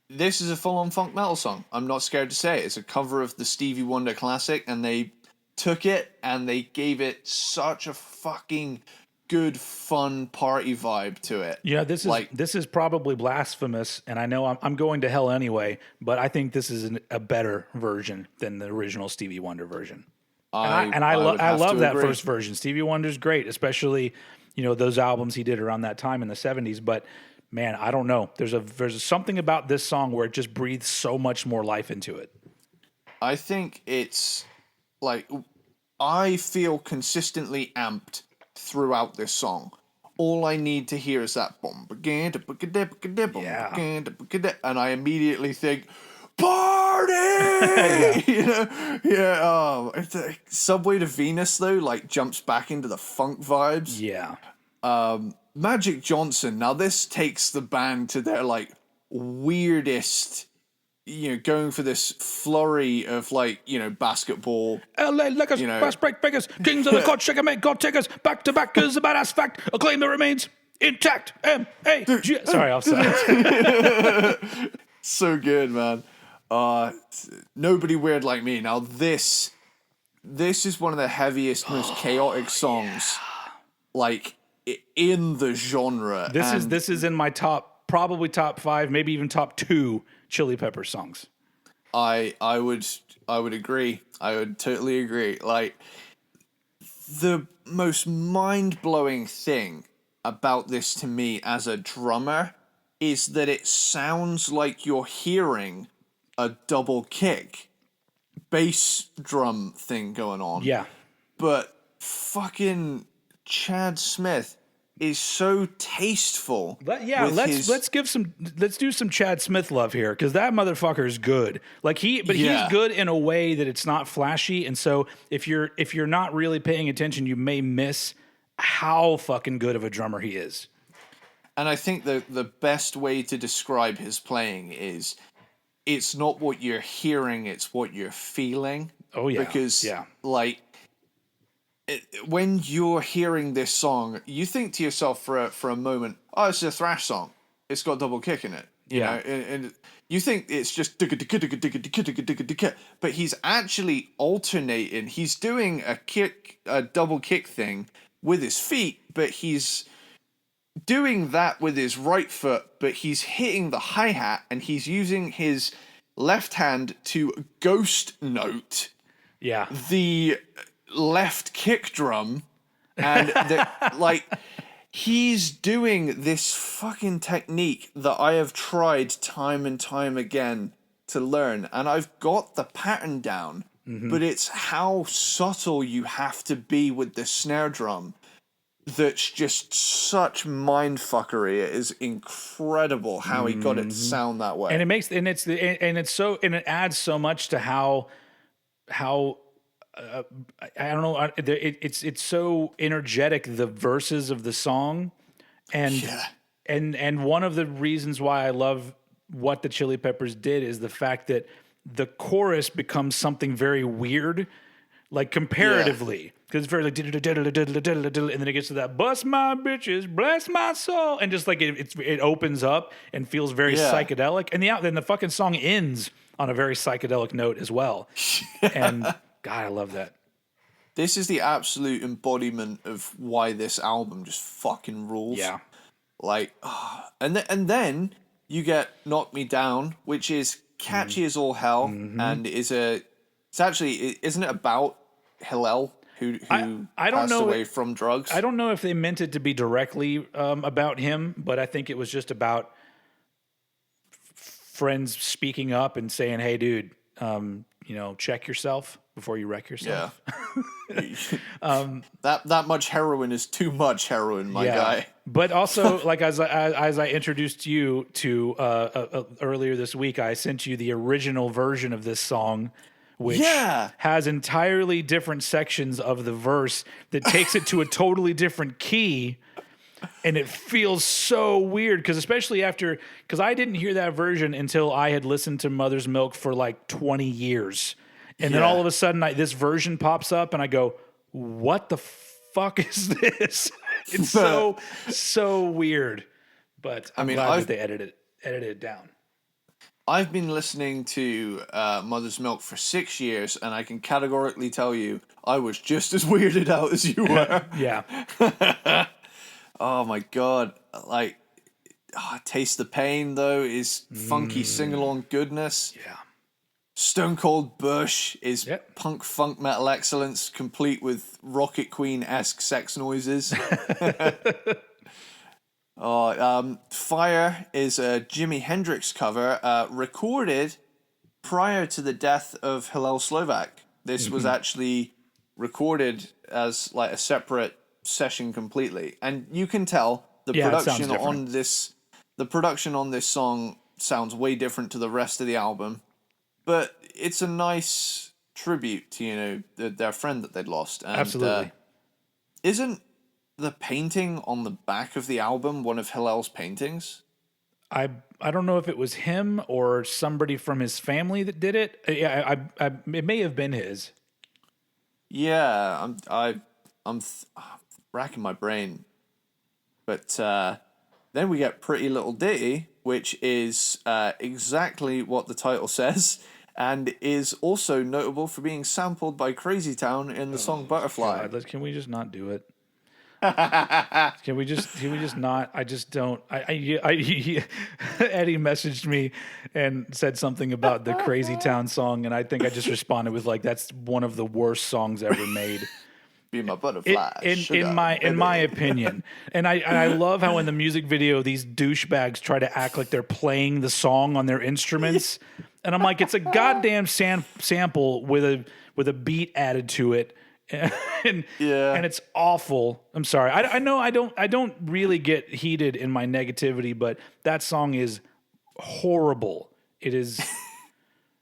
a full-on funk metal song. I'm not scared to say it. It's a cover of the Stevie Wonder classic, and they took it and they gave it such a fucking good, fun party vibe to it. Yeah, this is probably blasphemous, and I know I'm going to hell anyway, but I think this is a better version than the original Stevie Wonder version. I love that first version. Stevie Wonder's great, especially those albums he did around that time in the 70s. But man, I don't know. There's something about this song where it just breathes so much more life into it. I think it's like, I feel consistently amped throughout this song. All I need to hear is that boom, and I immediately think, party! It's Subway to Venus though, like, jumps back into the funk vibes. Yeah. Magic Johnson, now this takes the band to their like weirdest, going for this flurry of like, basketball. LA Lakers, fast break figures, kings of the court, shaker make God takers, back to back is a badass fact, a claim that remains intact. M-A-G. Sorry, I'm sorry. So good, man. Nobody Weird Like Me. Now this is one of the heaviest, most chaotic songs, like, in the genre. This is in my probably top 5, maybe even top 2 Chili Pepper songs. I would agree. I would totally agree. Like, the most mind-blowing thing about this to me as a drummer is that it sounds like you're hearing a double kick bass drum thing going on. Yeah. But fucking Chad Smith is so tasteful. Let's do some Chad Smith love here, because that motherfucker is good. Like he's good in a way that it's not flashy, and so if you're not really paying attention, you may miss how fucking good of a drummer he is. And I think the best way to describe his playing is, it's not what you're hearing, it's what you're feeling. Oh yeah. Because like, when you're hearing this song, you think to yourself for a moment, oh, it's a thrash song. It's got double kick in it. You know, and you think it's just but he's actually alternating. He's doing a double kick thing with his feet, but he's doing that with his right foot, but he's hitting the hi-hat and he's using his left hand to ghost note left kick drum, and like he's doing this fucking technique that I have tried time and time again to learn, and I've got the pattern down, but it's how subtle you have to be with the snare drum that's just such mindfuckery. It is incredible how he got it to sound that way. And it adds so much to how I don't know, it's so energetic, the verses of the song, and one of the reasons why I love what the Chili Peppers did is the fact that the chorus becomes something very weird, like comparatively, because it's very like, and then it gets to that bust my bitches, bless my soul, and just like it opens up and feels very psychedelic, and then the fucking song ends on a very psychedelic note as well, and God, I love that. This is the absolute embodiment of why this album just fucking rules. Yeah, like, and then you get "Knock Me Down," which is catchy as all hell, and isn't it about Hillel who passed away from drugs? I don't know if they meant it to be directly about him, but I think it was just about friends speaking up and saying, "Hey, dude, check yourself before you wreck yourself." Yeah. That much heroin is too much heroin, my guy. But also, like as I introduced you to earlier this week, I sent you the original version of this song, which has entirely different sections of the verse that takes it to a totally different key. And it feels so weird because I didn't hear that version until I had listened to Mother's Milk for like 20 years. And then all of a sudden this version pops up and I go, what the fuck is this? It's so weird. But I'm glad that they edited it down. I've been listening to Mother's Milk for 6 years, and I can categorically tell you I was just as weirded out as you were. Yeah. Oh my God. Like, Taste the Pain, though, is funky sing-along goodness. Yeah. Stone Cold Bush is punk funk metal excellence, complete with Rocket Queen-esque sex noises. Fire is a Jimi Hendrix cover recorded prior to the death of Hillel Slovak. This was actually recorded as like a separate session completely, and you can tell the production on this song sounds way different to the rest of the album, but it's a nice tribute to their friend that they'd lost. And, absolutely. Isn't the painting on the back of the album one of Hillel's paintings? I don't know if it was him or somebody from his family that did it. Yeah, it may have been his. Yeah, I'm racking my brain. But then we get Pretty Little Ditty, which is exactly what the title says, and is also notable for being sampled by Crazy Town in the song Butterfly. God, can we just not do it? Can we just not? I just don't. Eddie messaged me and said something about the Crazy Town song, and I think I just responded with like, "That's one of the worst songs ever made." Be my butterfly. In my opinion, and I love how in the music video these douchebags try to act like they're playing the song on their instruments, and I'm like, it's a goddamn sample with a beat added to it. And it's awful. I'm sorry. I know I don't really get heated in my negativity, but that song is horrible. It is.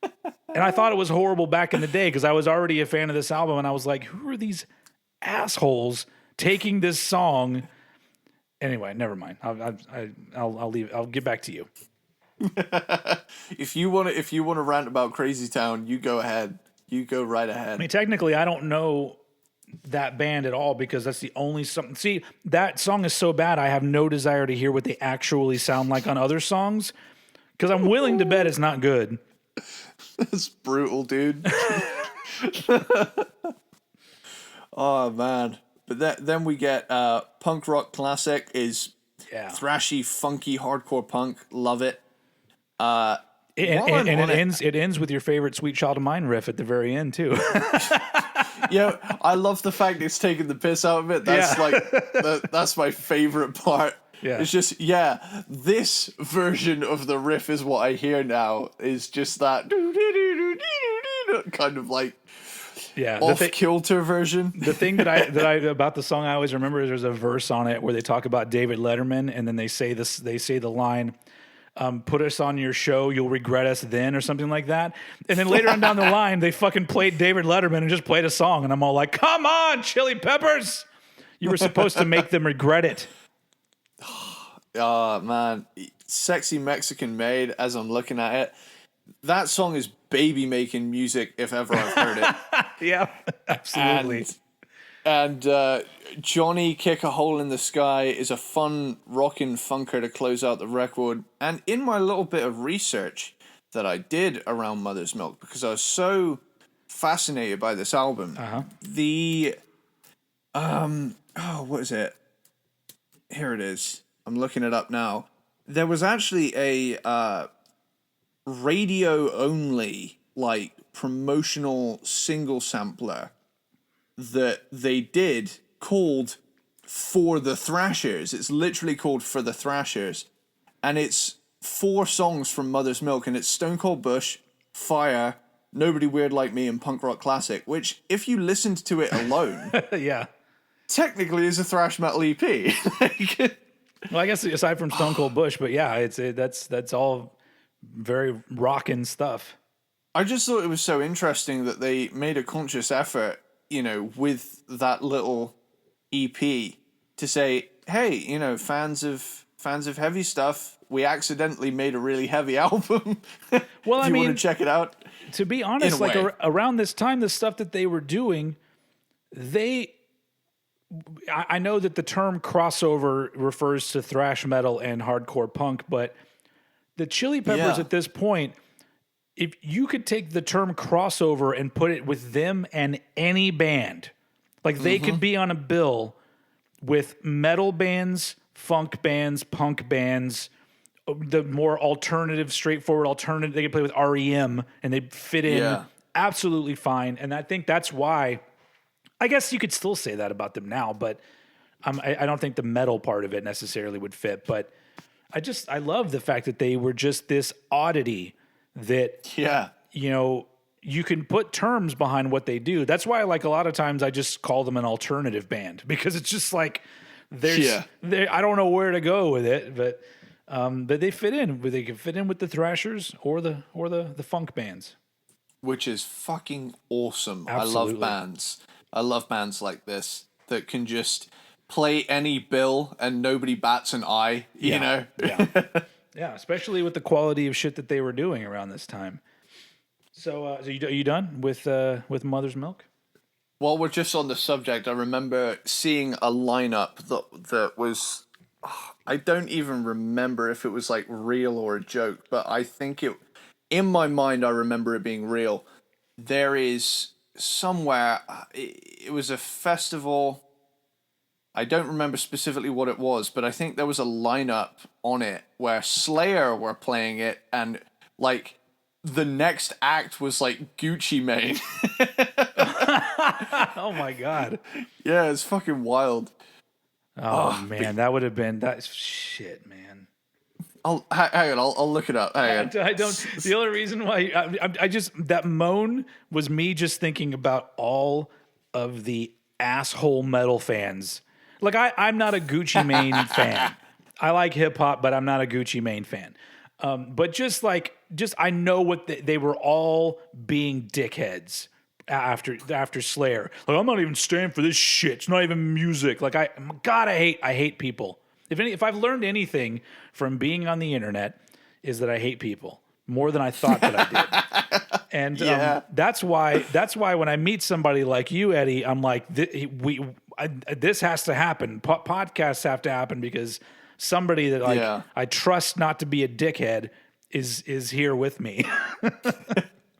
And I thought it was horrible back in the day because I was already a fan of this album, and I was like, who are these assholes taking this song? Anyway, never mind. I'll leave. I'll get back to you. If you want to rant about Crazy Town, you go ahead. You go right ahead. I mean, technically, I don't know that band at all because that's the only song. See, that song is so bad, I have no desire to hear what they actually sound like on other songs because I'm willing to bet it's not good. That's brutal, dude. Oh, man. But then we get punk rock classic is thrashy, funky, hardcore punk. Love it. And it ends with your favorite Sweet Child of Mine riff at the very end, too. Yeah, I love the fact it's taking the piss out of it. That's like that's my favorite part. Yeah. It's just this version of the riff is what I hear now. Is just that kind of like off kilter version. The thing that I about the song I always remember is there's a verse on it where they talk about David Letterman, and then they say the line, put us on your show, you'll regret us then, or something like that. And then later on down the line, they fucking played David Letterman and just played a song, and I'm all like, come on, Chili Peppers, you were supposed to make them regret it. Oh man, Sexy Mexican Maid. As I'm looking at it, that song is baby making music if ever I've heard it. Yeah, absolutely. And Johnny Kick a Hole in the Sky is a fun rockin' funker to close out the record. And in my little bit of research that I did around Mother's Milk, because I was so fascinated by this album, what is it? Here it is. I'm looking it up now. There was actually a radio only, like, promotional single sampler that they did called For the Thrashers. It's literally called For the Thrashers. And it's 4 songs from Mother's Milk, and it's Stone Cold Bush, Fire, Nobody Weird Like Me, and Punk Rock Classic, which, if you listened to it alone, technically is a thrash metal EP. Well, I guess aside from Stone Cold Bush, but yeah, that's all very rockin' stuff. I just thought it was so interesting that they made a conscious effort, with that little EP to say, hey, fans of heavy stuff, we accidentally made a really heavy album. Well, I mean, want to check it out? To be honest, like around this time, the stuff that they were doing, I know that the term crossover refers to thrash metal and hardcore punk, but the Chili Peppers at this point, if you could take the term crossover and put it with them and any band, like they could be on a bill with metal bands, funk bands, punk bands, the more alternative, straightforward alternative. They could play with REM and they'd fit in absolutely fine. And I think that's why, I guess you could still say that about them now, but I don't think the metal part of it necessarily would fit. But I love the fact that they were just this oddity that, you can put terms behind what they do. That's why, like, a lot of times I just call them an alternative band, because it's just like, I don't know where to go with it, but they fit in. They can fit in with the thrashers or the funk bands. Which is fucking awesome. Absolutely. I love bands like this that can just play any bill and nobody bats an eye, you know? Yeah, especially with the quality of shit that they were doing around this time. So, are you done with Mother's Milk? While we're just on the subject, I remember seeing a lineup that was... I don't even remember if it was, like, real or a joke, but I think in my mind, I remember it being real. There is somewhere... It was a festival... I don't remember specifically what it was, but I think there was a lineup on it where Slayer were playing it, and, like, the next act was, like, Gucci Mane. Oh, my God. Yeah, it's fucking wild. Oh man, that would have been... That's shit, man. Hang on, I'll look it up. Hang on. I don't... The only reason why... I just... That moan was me just thinking about all of the asshole metal fans. Like, I'm not a Gucci Mane fan. I like hip-hop, but I'm not a Gucci Mane fan. But just I know what they were all being dickheads after Slayer. Like, I'm not even staying for this shit. It's not even music. Like, I hate people. If I've learned anything from being on the internet, is that I hate people more than I thought that I did. And that's why when I meet somebody like you, Eddie, I'm like, this has to happen. Podcasts have to happen, because somebody that I trust not to be a dickhead is here with me.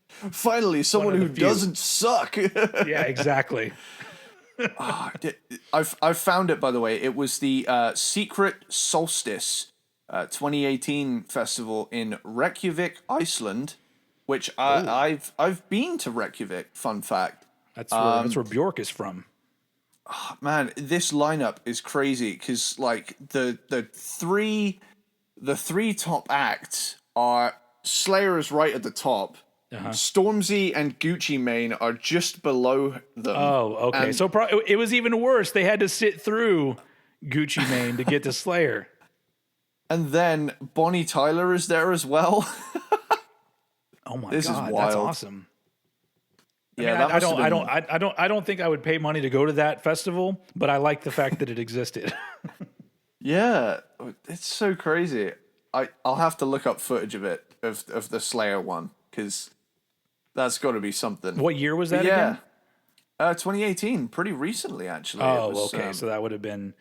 Finally, someone who doesn't suck. Yeah, exactly. I've found it, by the way. It was the Secret Solstice 2018 festival in Reykjavik, Iceland, which I've been to Reykjavik. Fun fact. That's where Bjork is from. Man, this lineup is crazy because like the three top acts are Slayer is right at the top. Stormzy and Gucci Mane are just below them. Oh, okay. And, So it was even worse. They had to sit through Gucci Mane to get to Slayer. and then Bonnie Tyler is there as well. Oh my This is god, wild. that's awesome. Yeah, I don't think I would pay money to go to that festival, but I like the fact that it existed. Yeah, it's so crazy. I'll have to look up footage of it of the Slayer one because that's got to be something. What year was that again? 2018, pretty recently actually. Oh, It was, okay. So that would have been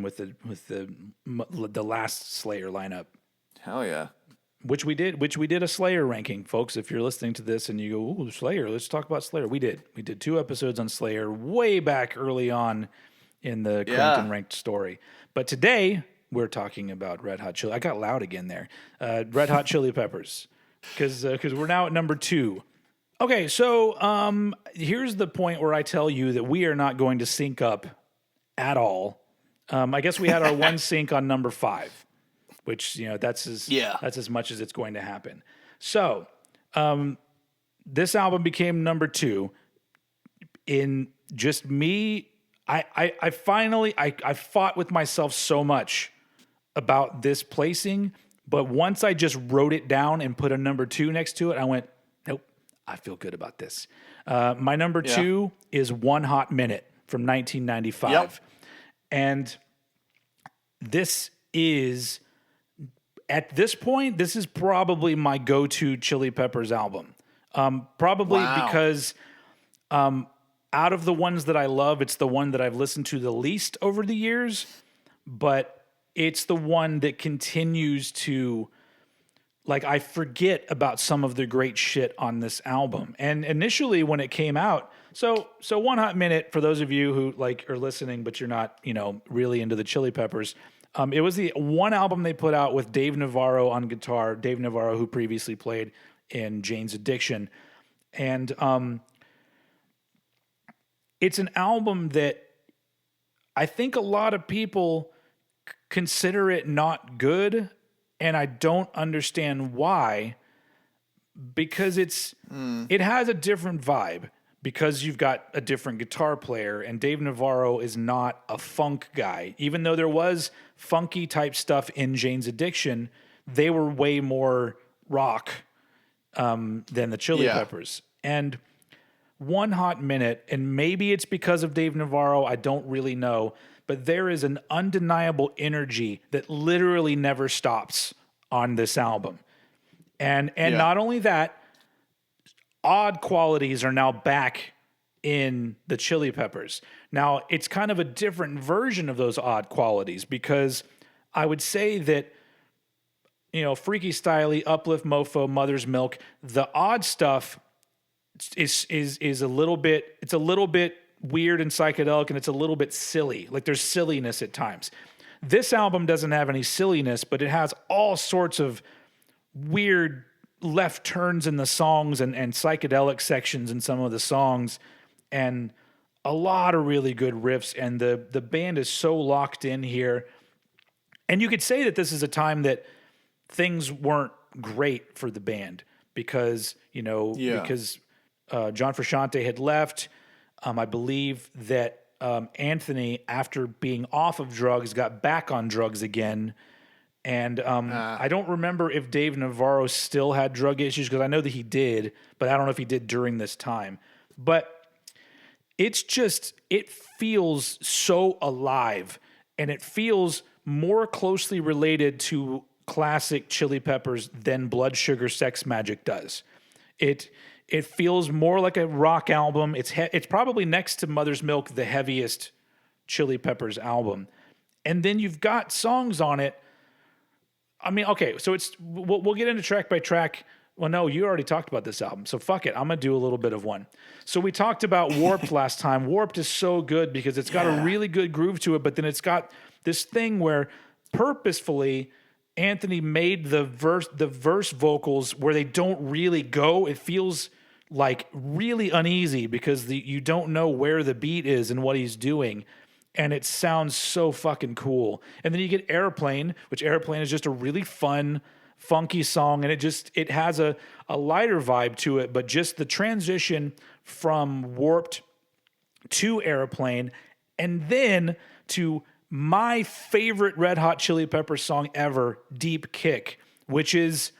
with the last Slayer lineup, hell yeah. which we did a Slayer ranking, folks. If you're listening to this and you go, "Ooh, Slayer, let's talk about Slayer," we did 2 episodes on Slayer way back early on in the Cranked and Ranked story. But today we're talking about Red Hot Chili. I got loud again there. Red Hot Chili Peppers, because we're now at number 2. Okay, so here's the point where I tell you that we are not going to sync up at all. I guess we had our one sync on number 5, which that's as much as it's going to happen. So this album became number 2 in just me. I finally fought with myself so much about this placing, but once I just wrote it down and put a number 2 next to it, I went, nope, I feel good about this. My number 2 is One Hot Minute from 1995. Yep. And this is, at this point, this is probably my go-to Chili Peppers album. Probably because out of the ones that I love, it's the one that I've listened to the least over the years, but it's the one that continues to, like, I forget about some of the great shit on this album. And initially when it came out, so One Hot Minute, for those of you who like are listening, but you're not, really into the Chili Peppers, it was the one album they put out with Dave Navarro on guitar, Dave Navarro, who previously played in Jane's Addiction. And it's an album that I think a lot of people consider it not good, and I don't understand why, because it has a different vibe, because you've got a different guitar player, and Dave Navarro is not a funk guy. Even though there was funky type stuff in Jane's Addiction, they were way more rock than the Chili Peppers. And One Hot Minute, and maybe it's because of Dave Navarro, I don't really know, but there is an undeniable energy that literally never stops on this album. And not only that, odd qualities are now back in the Chili Peppers. Now, it's kind of a different version of those odd qualities, because I would say that, Freaky Styley, Uplift Mofo, Mother's Milk, the odd stuff is a little bit, it's a little bit weird and psychedelic, and it's a little bit silly. Like, there's silliness at times. This album doesn't have any silliness, but it has all sorts of weird left turns in the songs and psychedelic sections in some of the songs, and a lot of really good riffs, and the band is so locked in here. And you could say that this is a time that things weren't great for the band because John Frusciante had left. I believe that Anthony, after being off of drugs, got back on drugs again. And I don't remember if Dave Navarro still had drug issues, because I know that he did, but I don't know if he did during this time. But it feels so alive, and it feels more closely related to classic Chili Peppers than Blood Sugar Sex Magic does. It feels more like a rock album. It's probably next to Mother's Milk the heaviest Chili Peppers album. And then you've got songs on it. I mean, okay, so we'll get into track by track. Well, no, you already talked about this album, so fuck it. I'm going to do a little bit of one. So we talked about Warped last time. Warped is so good because it's got a really good groove to it, but then it's got this thing where purposefully Anthony made the verse vocals where they don't really go. It feels like really uneasy because you don't know where the beat is and what he's doing. And it sounds so fucking cool. And then you get Airplane, which Airplane is just a really fun, funky song. And it has a lighter vibe to it, but just the transition from Warped to Airplane and then to my favorite Red Hot Chili Peppers song ever, Deep Kick, which is,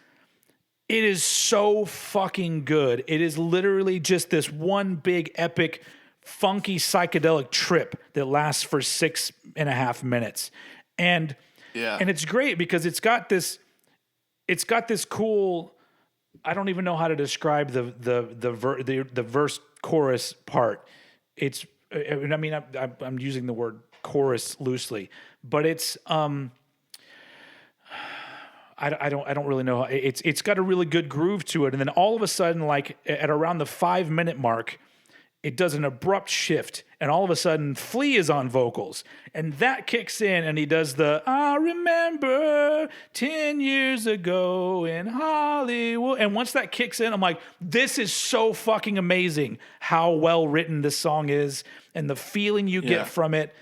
it is so fucking good. It is literally just this one big epic funky psychedelic trip that lasts for 6.5 minutes. And it's great because it's got this cool, I don't even know how to describe the verse chorus part. It's, I mean, I'm using the word chorus loosely, but it's I don't really know. It's got a really good groove to it, and then all of a sudden, like at around the 5-minute mark, it does an abrupt shift, and all of a sudden, Flea is on vocals, and that kicks in, and he does the "I remember 10 years ago in Hollywood," and once that kicks in, I'm like, this is so fucking amazing how well written this song is, and the feeling you get from it,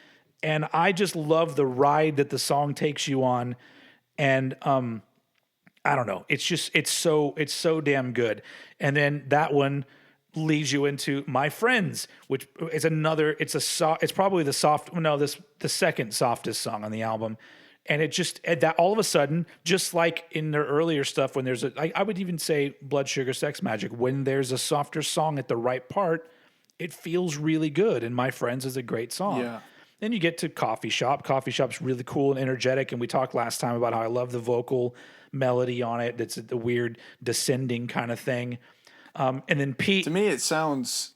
and I just love the ride that the song takes you on, and I don't know, it's so damn good, and then that one leads you into My Friends, which is another, it's probably the second softest song on the album. And it just, that all of a sudden, just like in their earlier stuff, when there's I would even say Blood Sugar Sex Magic, when there's a softer song at the right part, it feels really good. And My Friends is a great song. Yeah. Then you get to Coffee Shop. Coffee Shop's really cool and energetic. And we talked last time about how I love the vocal melody on it. It's the weird descending kind of thing. And then Pete. To me, it sounds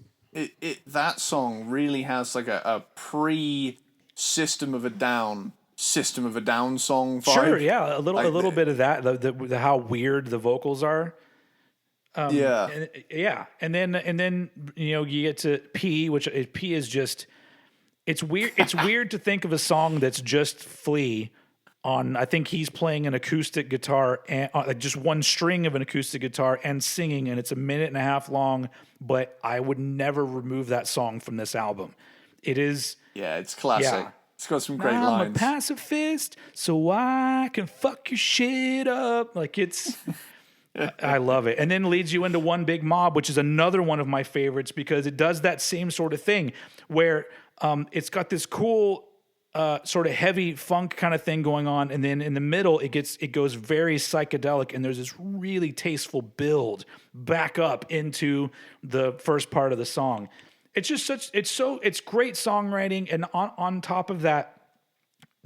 that song really has like a System of a Down song vibe. Sure, yeah, a little bit of that. The how weird the vocals are. And then you get to P, which P is just, it's weird. It's weird to think of a song that's just Flea. I think he's playing an acoustic guitar and like just one string of an acoustic guitar and singing, and it's 1.5 minutes long. But I would never remove that song from this album. It is, it's classic. Yeah. It's got some great I'm lines. a pacifist, so I can fuck your shit up. Like it's, I love it. And then leads you into One Big Mob, which is another one of my favorites because it does that same sort of thing where it's got this cool. Sort of heavy funk kind of thing going on, and then in the middle it goes very psychedelic, and there's this really tasteful build back up into the first part of the song. It's just it's great songwriting, and on top of that,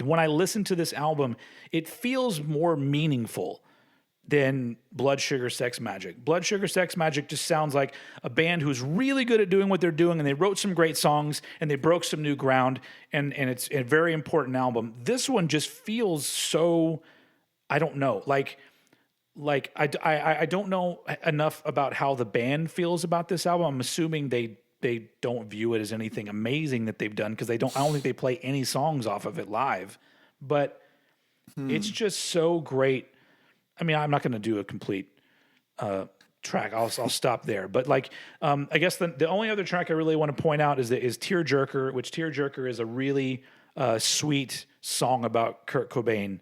when I listen to this album, it feels more meaningful than Blood Sugar Sex Magic. Blood Sugar Sex Magic just sounds like a band who's really good at doing what they're doing, and they wrote some great songs, and they broke some new ground, and it's a very important album. This one just feels so, I don't know, like I don't know enough about how the band feels about this album. I'm assuming they don't view it as anything amazing that they've done because I don't think they play any songs off of it live, but it's just so great. I mean, I'm not going to do a complete track. I'll stop there. But like, I guess the only other track I really want to point out is Tearjerker, which Tearjerker is a really sweet song about Kurt Cobain,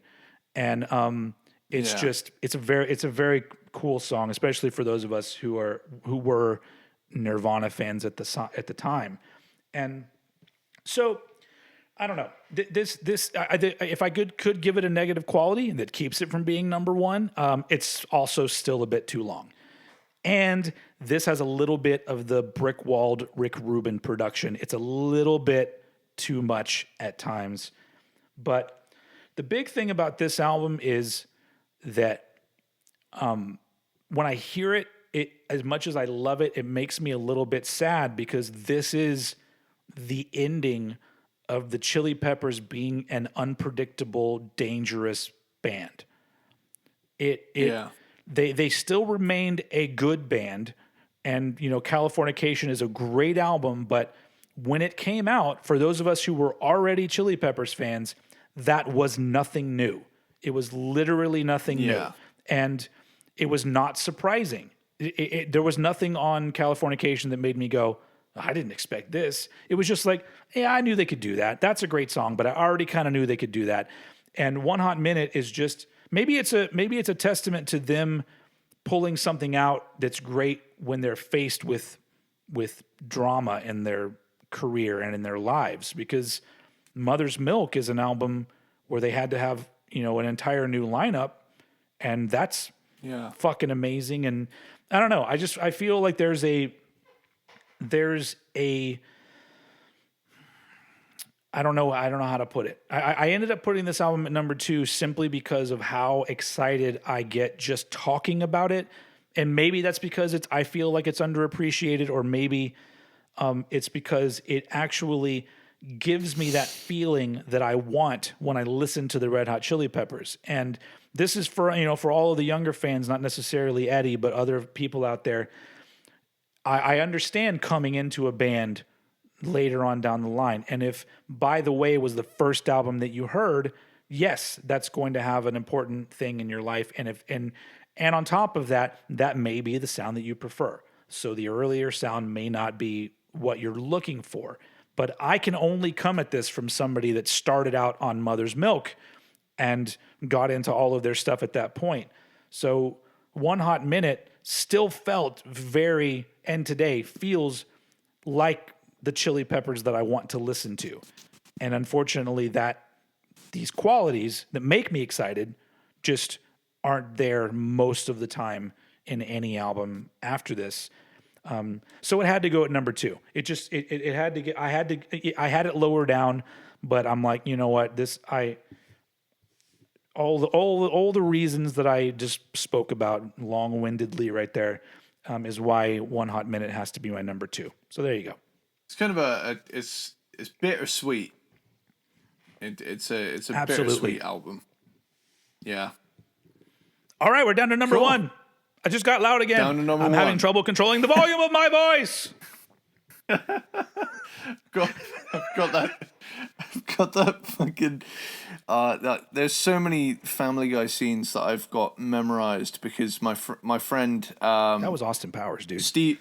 and it's a very cool song, especially for those of us who were Nirvana fans at the time, and so. I don't know. If I could give it a negative quality that keeps it from being number one, it's also still a bit too long. And this has a little bit of the brick-walled Rick Rubin production. It's a little bit too much at times. But the big thing about this album is that when I hear it, as much as I love it, it makes me a little bit sad because this is the ending of the Chili Peppers being an unpredictable, dangerous band. They still remained a good band, and Californication is a great album, but when it came out, for those of us who were already Chili Peppers fans, that was nothing new. It was literally nothing new. And it was not surprising. there was nothing on Californication that made me go, I didn't expect this. It was just like, yeah, I knew they could do that. That's a great song, but I already kind of knew they could do that. And One Hot Minute is just maybe it's a testament to them pulling something out that's great when they're faced with drama in their career and in their lives, because Mother's Milk is an album where they had to have, an entire new lineup, and that's fucking amazing. And I don't know, I feel like there's a I don't know how to put it. I ended up putting this album at number 2 simply because of how excited I get just talking about it. And maybe that's because I feel like it's underappreciated, or maybe it's because it actually gives me that feeling that I want when I listen to the Red Hot Chili Peppers. And this is for all of the younger fans, not necessarily Eddie, but other people out there. I understand coming into a band later on down the line. And if By the Way was the first album that you heard, yes, that's going to have an important thing in your life. And on top of that, that may be the sound that you prefer. So the earlier sound may not be what you're looking for. But I can only come at this from somebody that started out on Mother's Milk and got into all of their stuff at that point. So One Hot Minute still felt very, and today feels like the Chili Peppers that I want to listen to. And unfortunately, that these qualities that make me excited just aren't there most of the time in any album after this. So it had to go at number 2. It had to get, I had it lower down, but I'm like, you know what, all the reasons that I just spoke about long-windedly right there, is why One Hot Minute has to be my number 2. So there you go. It's kind of it's bittersweet. It's a bittersweet album. Yeah. All right, we're down to number 1. I just got loud again. Down to number 1. I'm having trouble controlling the volume of my voice. I've got that fucking. There's so many Family Guy scenes that I've got memorized because my friend. That was Austin Powers, dude. Steve.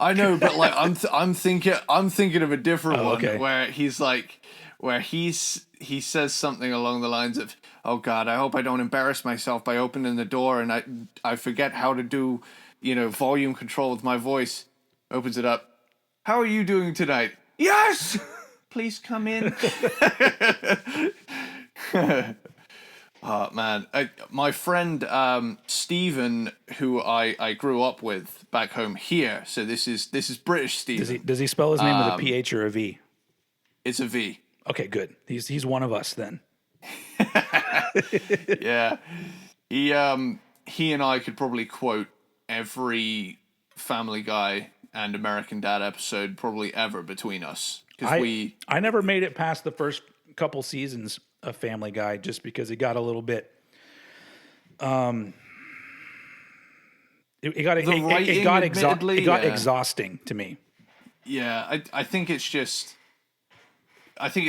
I know, but like I'm thinking of a different one where he's like, he says something along the lines of, "Oh God, I hope I don't embarrass myself by opening the door and I forget how to do, volume control with my voice." Opens it up. "How are you doing tonight?" "Yes, please come in." Oh man, my friend Stephen, who I grew up with back home here. So this is British Stephen. Does he spell his name with a PH or a V? It's a V. Okay, good. He's one of us then. Yeah, he and I could probably quote every Family Guy and American Dad episode probably ever between us, because I never made it past the first couple seasons of Family Guy just because it got a little bit it got exhausting to me. Yeah, I think it's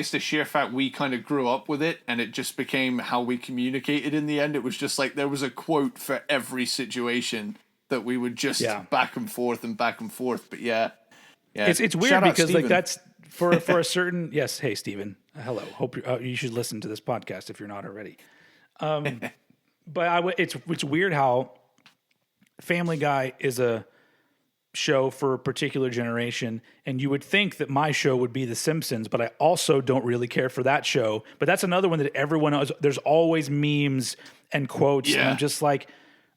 the sheer fact we kind of grew up with it, and it just became how we communicated in the end. It was just like there was a quote for every situation that we would just back and forth. But yeah. It's weird because like that's for a certain yes. Hey, Steven. Hello. Hope you should listen to this podcast if you're not already. But it's weird how Family Guy is a show for a particular generation, and you would think that my show would be The Simpsons, but I also don't really care for that show. But that's another one that everyone knows. There's always memes and quotes, and I'm just like,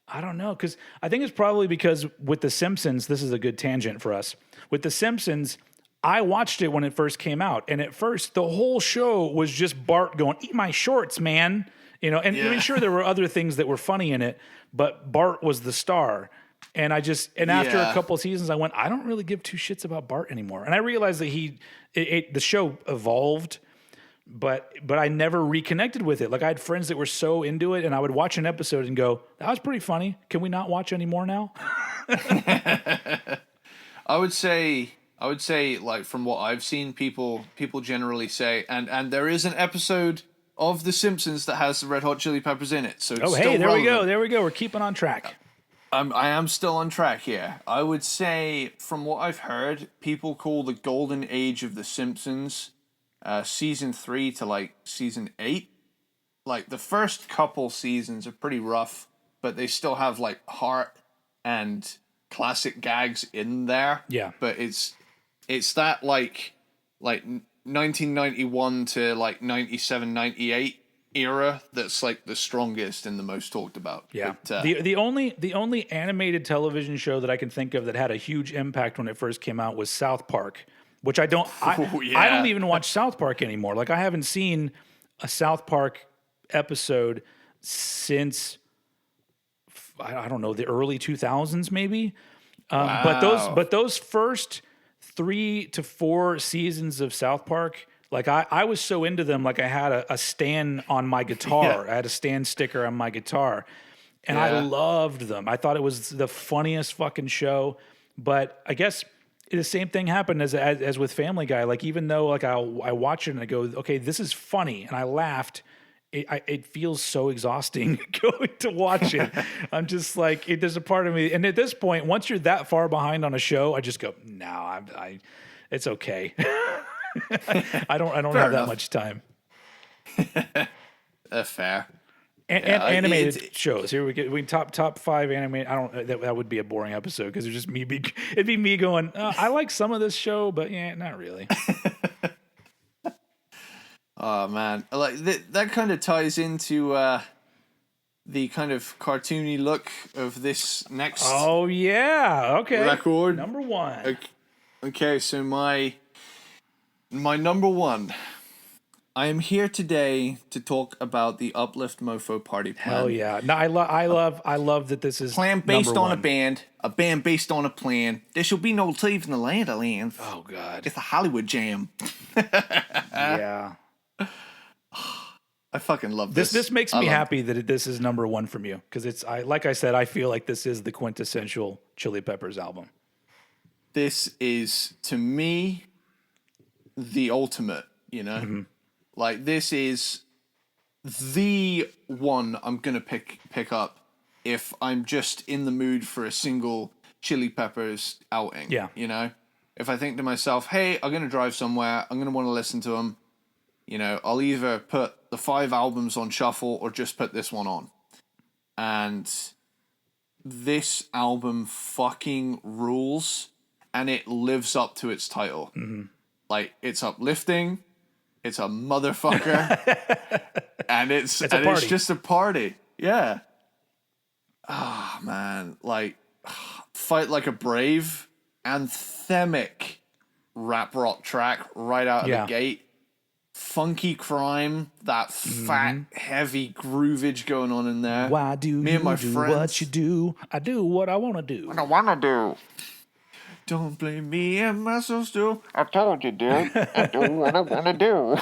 I don't know, because I think it's probably because with The Simpsons, this is a good tangent for us. With The Simpsons, I watched it when it first came out, and at first, the whole show was just Bart going, "Eat my shorts, man." And I mean, sure, there were other things that were funny in it, but Bart was the star. And after a couple of seasons, I went, I don't really give two shits about Bart anymore. And I realized that the show evolved, but I never reconnected with it. Like I had friends that were so into it, and I would watch an episode and go, "That was pretty funny. Can we not watch anymore now?" I would say, like from what I've seen, people generally say, and there is an episode of The Simpsons that has the Red Hot Chili Peppers in it. So it's there we go. We're keeping on track. I am still on track here. I would say, from what I've heard, people call the golden age of The Simpsons, season 3 to like season 8. Like the first couple seasons are pretty rough, but they still have like heart and classic gags in there. Yeah. But it's that like 1991 to like 97, 98 era that's like the strongest and the most talked about. Yeah. But, The only animated television show that I can think of that had a huge impact when it first came out was South Park, which I don't even watch South Park anymore. Like I haven't seen a South Park episode since I don't know, the early 2000s maybe. Wow. But those first 3 to 4 seasons of South Park, like I was so into them, like I had a stand on my guitar. I had a stand sticker on my guitar, and I loved them. I thought it was the funniest fucking show. But I guess the same thing happened as with Family Guy. Like even though like I watch it and I go, okay, this is funny, and I laughed. It feels so exhausting going to watch it. I'm just like, there's a part of me, and at this point, once you're that far behind on a show, I just go, no, it's okay. I don't have that much time. Fair. Animated shows. Here we get. We top 5 animated. I don't. That would be a boring episode because it's just me. It'd be me going. I like some of this show, but yeah, not really. Oh man, like that kind of ties into the kind of cartoony look of this next. Oh yeah, okay. Record number 1. Okay, so my number 1. I am here today to talk about the Uplift Mofo Party Plan. Hell yeah! No, I love that this is plan based on 1. a band based on a plan. There shall be no leaving the land of lands. Oh god, it's a Hollywood jam. Yeah. I fucking love this. This makes me happy that this is number 1 from you because like I said, I feel like this is the quintessential Chili Peppers album. This is to me the ultimate, you know? Mm-hmm. Like this is the one I'm gonna pick up if I'm just in the mood for a single Chili Peppers outing. Yeah. You know? If I think to myself, hey, I'm gonna drive somewhere, I'm gonna want to listen to them. You know, I'll either put the 5 albums on shuffle or just put this one on. And this album fucking rules, and it lives up to its title. Mm-hmm. Like, it's uplifting, it's a motherfucker, and it's just a party. Yeah. Ah, oh, man. Like, Fight Like a Brave, anthemic rap rock track right out of the gate. Funky Crime, that fat, heavy groovage going on in there. Why do me you and my do friends, what you do? I do what I want to do. What I want to do. Don't blame me and my sister. I told you, dude. I do what I want to do.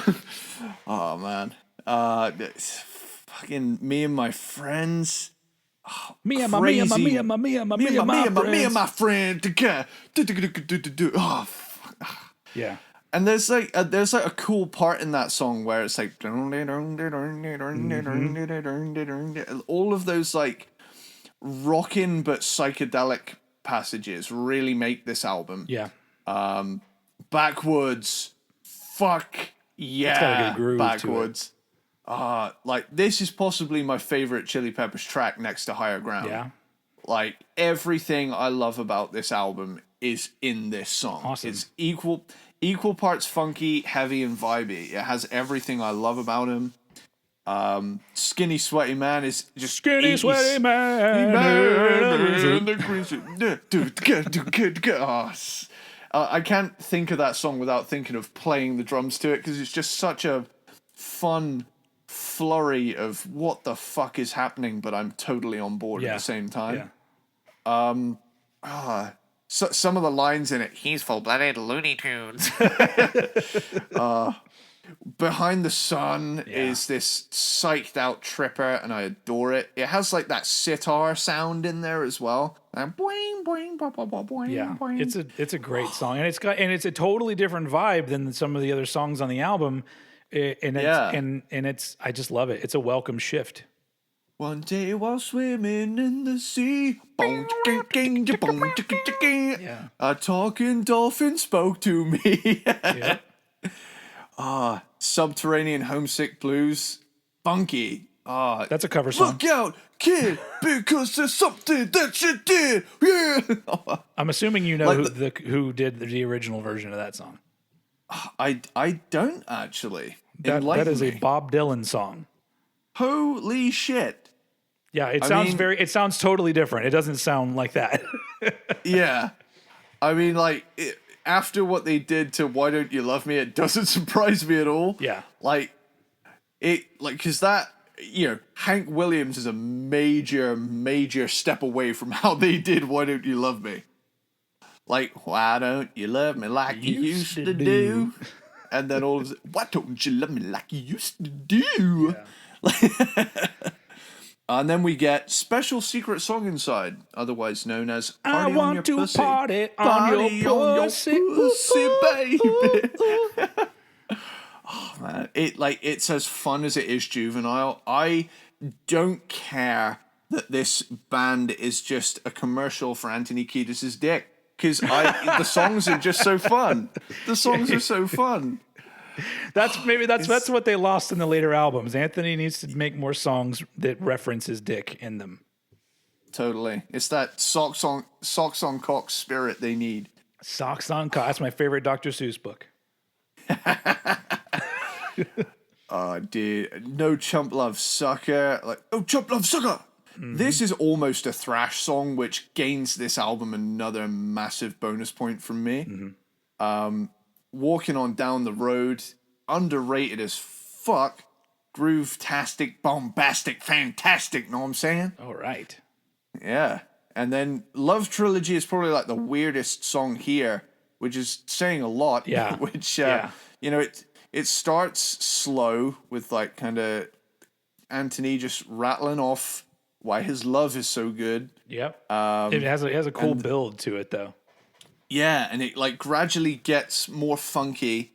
Oh, man. Fucking me and my friends. Oh, me and my friend. Oh, fuck. Yeah. And there's like a cool part in that song where it's like all of those like rockin' but psychedelic passages really make this album. Yeah. Backwoods, fuck yeah, it's got a good groove Backwoods. Like this is possibly my favorite Chili Peppers track next to Higher Ground. Yeah. Like everything I love about this album is in this song. Awesome. It's equal parts funky, heavy, and vibey. It has everything I love about him. Skinny Sweaty Man is just Skinny Sweaty Man. I can't think of that song without thinking of playing the drums to it because it's just such a fun flurry of what the fuck is happening, but I'm totally on board at the same time. Yeah. So, some of the lines in it, he's full-blooded Looney Tunes. Behind the Sun is this psyched out tripper, and I adore it. It has like that sitar sound in there as well. And boing, boing, boing, boing, boing, boing. It's a great song, and it's a totally different vibe than some of the other songs on the album. I just love it. It's a welcome shift. One day while swimming in the sea, Yeah. a talking dolphin spoke to me. Yeah. Subterranean Homesick Blues, funky. That's a cover song. Look out, kid, because there's something that you did. Yeah. I'm assuming you know Like who did the original version of that song. I don't actually. That is a me. Bob Dylan song. Holy shit. Yeah, it mean- it sounds totally different. It doesn't sound like that. Yeah. I mean, like, after what they did to Why Don't You Love Me, it doesn't surprise me at all. Yeah. Because that, Hank Williams is a major, major step away from how they did Why Don't You Love Me. Like, why don't you love me like you used to do? And then all of it, why don't you love me like you used to do? Yeah. And then we get Special Secret Song Inside, otherwise known as I Party on want Your to Pussy. party on your pussy. Baby. Oh man, it's as fun as it is juvenile. I don't care that this band is just a commercial for Anthony Kiedis' dick, because the songs are just so fun. The songs are so fun. That's what they lost in the later albums. Anthony needs to make more songs that reference his dick in them. Totally, it's that socks on cock spirit they need. Socks on cock. That's my favorite Dr. Seuss book. Dude, no Chump Love Sucker. Like, oh, Chump Love Sucker. Mm-hmm. This is almost a thrash song, which gains this album another massive bonus point from me. Mm-hmm. Walking on Down the Road, underrated as fuck. Groove-tastic, bombastic, fantastic, know what I'm saying? All right. Yeah. And then Love Trilogy is probably like the weirdest song here, which is saying a lot. Yeah. It starts slow with like kind of Anthony just rattling off why his love is so good. Yep. It has a cool build to it though. Yeah, and it like gradually gets more funky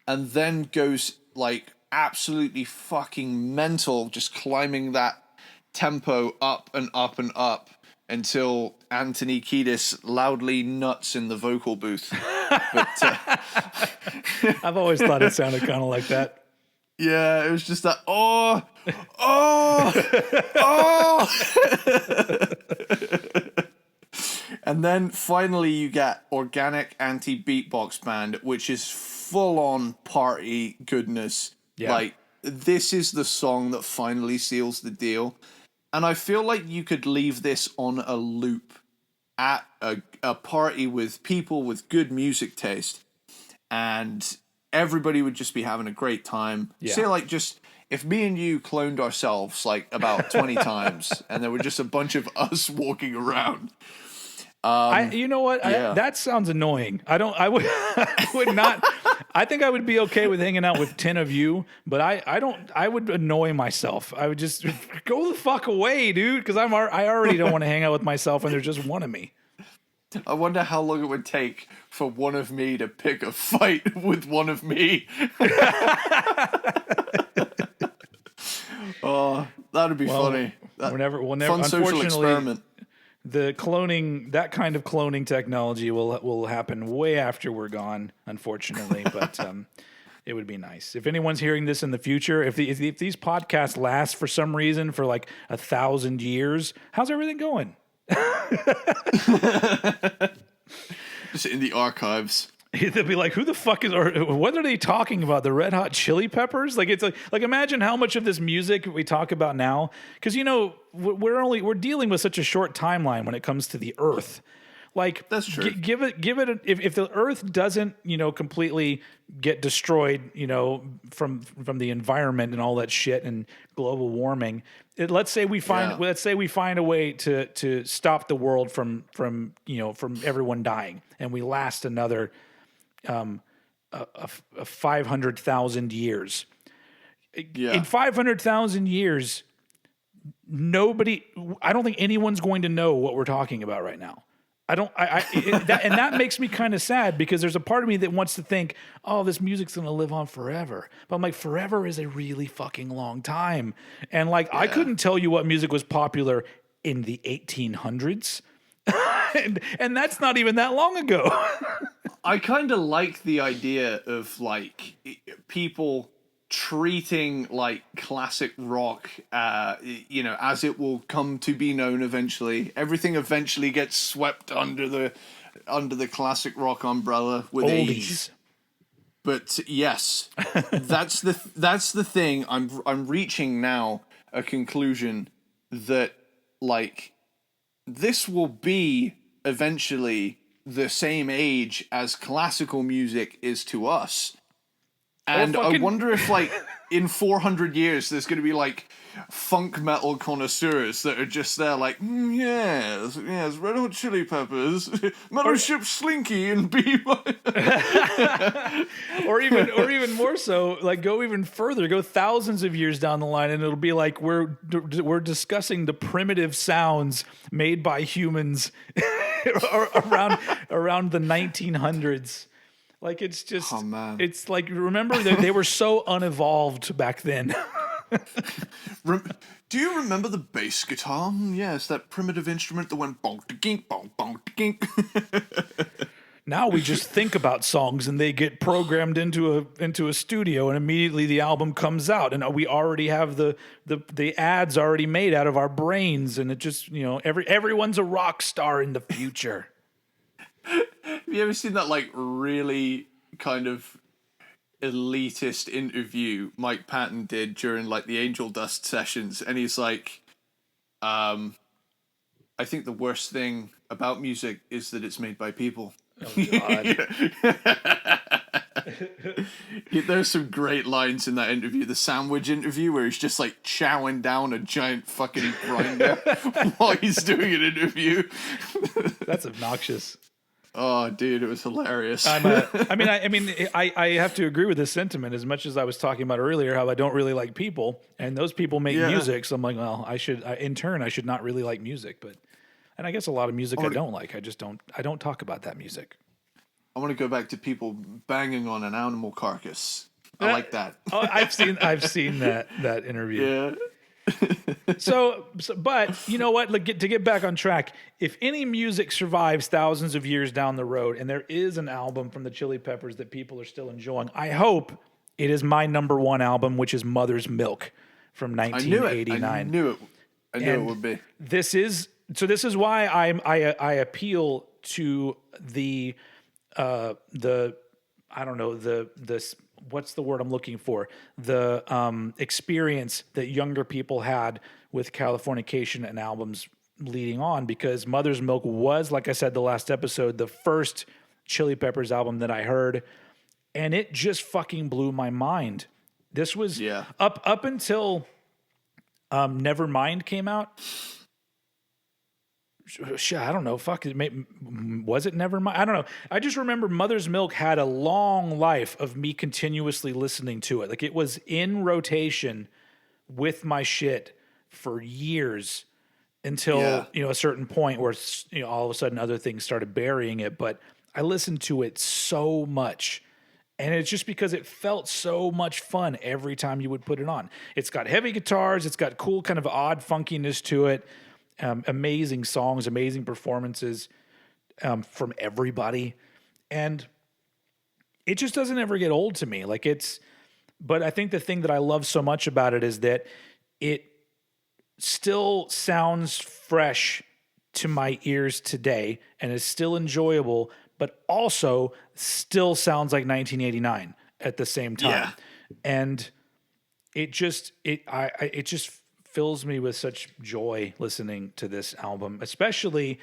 and then goes like absolutely fucking mental, just climbing that tempo up and up and up until Anthony Kiedis loudly nuts in the vocal booth. But I've always thought it sounded kind of like that. Yeah, it was just that, oh. And then finally you get Organic Anti-Beatbox Band, which is full-on party goodness. Yeah. Like, this is the song that finally seals the deal. And I feel like you could leave this on a loop at a party with people with good music taste, and everybody would just be having a great time. Yeah. Say, like, just if me and you cloned ourselves like about 20 times, and there were just a bunch of us walking around. You know what? Yeah. That sounds annoying. I would not. I think I would be okay with hanging out with 10 of you, but I would annoy myself. I would just go the fuck away, dude, because I already don't want to hang out with myself and there's just one of me. I wonder how long it would take for one of me to pick a fight with one of me. Oh, that'd be funny. We'll never. Fun social experiment. The cloning, that kind of cloning technology will happen way after we're gone, unfortunately. But it would be nice if anyone's hearing this in the future. If these podcasts last for some reason for like 1,000 years, how's everything going? Just in the archives. They'll be like, "Who the fuck is? Or what are they talking about? The Red Hot Chili Peppers? Like it's like imagine how much of this music we talk about now, because we're dealing with such a short timeline when it comes to the Earth. Like that's true. Give it. If the Earth doesn't completely get destroyed from the environment and all that shit and global warming. Let's say we find a way to stop the world from everyone dying, and we last another 500,000 years. Yeah. In 500,000 years, I don't think anyone's going to know what we're talking about right now. I don't, and that makes me kind of sad because there's a part of me that wants to think, oh, this music's going to live on forever. But I'm like, forever is a really fucking long time. And like, I couldn't tell you what music was popular in the 1800s. and that's not even that long ago. I kind of like the idea of like people treating like classic rock, as it will come to be known eventually. Everything eventually gets swept under the classic rock umbrella with age. But yes, that's the thing. I'm reaching now a conclusion that like this will be eventually the same age as classical music is to us. And I wonder if, like, in 400 years, there's going to be, like, funk metal connoisseurs that are just there, like, yes, Red Hot Chili Peppers, Battleship Slinky, and be or even more so, like, go even further, go thousands of years down the line, and it'll be like we're discussing the primitive sounds made by humans around the 1900s. Like, it's just, it's like, remember, they were so unevolved back then. Do you remember the bass guitar? Yes, that primitive instrument that went bonk-de-gink, bonk-bonk-de-gink. Now we just think about songs and they get programmed into a studio and immediately the album comes out and we already have the ads already made out of our brains and it just, everyone's a rock star in the future. Have you ever seen that, like, really kind of elitist interview Mike Patton did during, like, the Angel Dust sessions? And he's like, I think the worst thing about music is that it's made by people. Oh, God. There's some great lines in that interview, the sandwich interview, where he's just, like, chowing down a giant fucking grinder while he's doing an interview. That's obnoxious. Oh, dude, it was hilarious. I have to agree with this sentiment as much as I was talking about earlier, how I don't really like people and those people make music. So I'm like, well, I should not really like music, and I guess a lot of music I don't like. I don't talk about that music. I want to go back to people banging on an animal carcass. I like that. I've seen that interview. Yeah. But you know what? To get back on track, if any music survives thousands of years down the road, and there is an album from the Chili Peppers that people are still enjoying, I hope it is my number one album, which is Mother's Milk from 1989. I knew it would be. This is why I appeal to the I don't know, the what's the word I'm looking for? The experience that younger people had with Californication and albums leading on, because Mother's Milk was, like I said the last episode, the first Chili Peppers album that I heard, and it just fucking blew my mind. This was up until Nevermind came out. Shit, I don't know. Fuck it. Was it Nevermind? I don't know. I just remember Mother's Milk had a long life of me continuously listening to it. Like, it was in rotation with my shit for years until, a certain point where, all of a sudden other things started burying it. But I listened to it so much. And it's just because it felt so much fun every time you would put it on. It's got heavy guitars. It's got cool kind of odd funkiness to it. Amazing songs, amazing performances from everybody. And it just doesn't ever get old to me. But I think the thing that I love so much about it is that it still sounds fresh to my ears today and is still enjoyable, but also still sounds like 1989 at the same time. Yeah. And it just fills me with such joy listening to this album, especially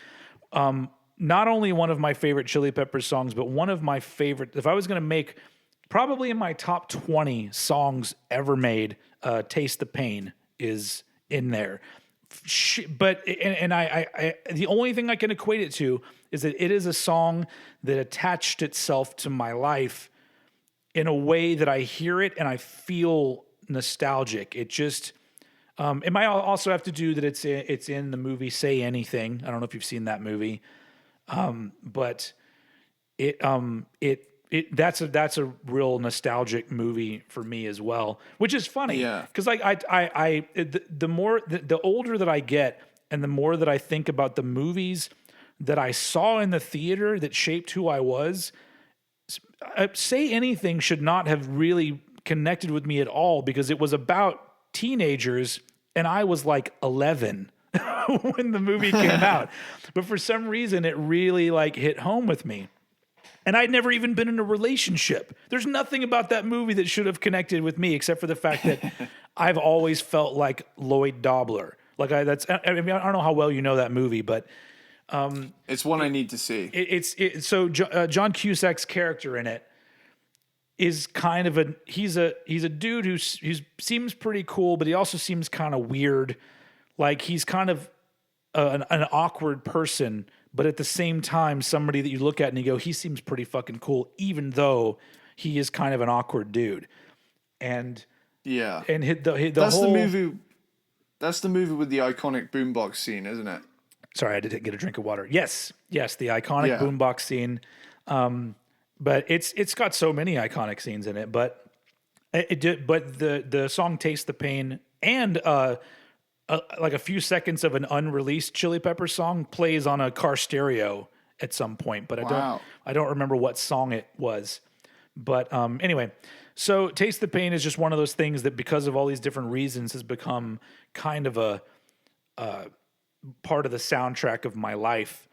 not only one of my favorite Chili Peppers songs, but one of my favorite, if I was going to make probably in my top 20 songs ever made, Taste the Pain is in there. But I the only thing I can equate it to is that it is a song that attached itself to my life in a way that I hear it and I feel nostalgic. It just, it might also have to do that it's in the movie Say Anything. I don't know if you've seen that movie. But that's a real nostalgic movie for me as well, which is funny Yeah. because like the older that I get and the more that I think about the movies that I saw in the theater that shaped who I was, Say Anything should not have really connected with me at all because it was about teenagers and I was like 11 when the movie came out. But for some reason it really like hit home with me. And I'd never even been in a relationship. There's nothing about that movie that should have connected with me except for the fact that I've always felt like Lloyd Dobler. Like I don't know how well you know that movie, but it's one I need to see. So John Cusack's character in it is kind of he's a dude who seems pretty cool, but he also seems kind of weird. Like he's kind of an awkward person, but at the same time, somebody that you look at and you go, he seems pretty fucking cool, even though he is kind of an awkward dude. And yeah, and that's the movie. That's the movie with the iconic boombox scene, isn't it? Sorry, I didn't get a drink of water. Yes, the iconic boombox scene. But it's got so many iconic scenes in it. But the song "Taste the Pain" and like a few seconds of an unreleased Chili Peppers song plays on a car stereo at some point, but I don't remember what song it was. But anyway, so Taste the Pain is just one of those things that because of all these different reasons has become kind of a part of the soundtrack of my life.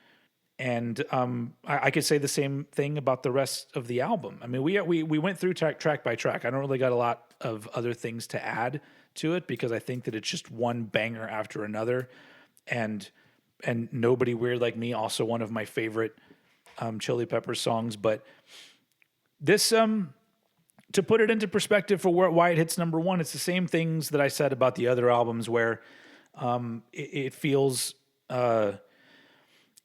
And I could say the same thing about the rest of the album. I mean, we went through track by track. I don't really got a lot of other things to add to it because I think that it's just one banger after another. And Nobody Weird Like Me, also one of my favorite Chili Peppers songs. But this, to put it into perspective for why it hits number one, it's the same things that I said about the other albums where it feels...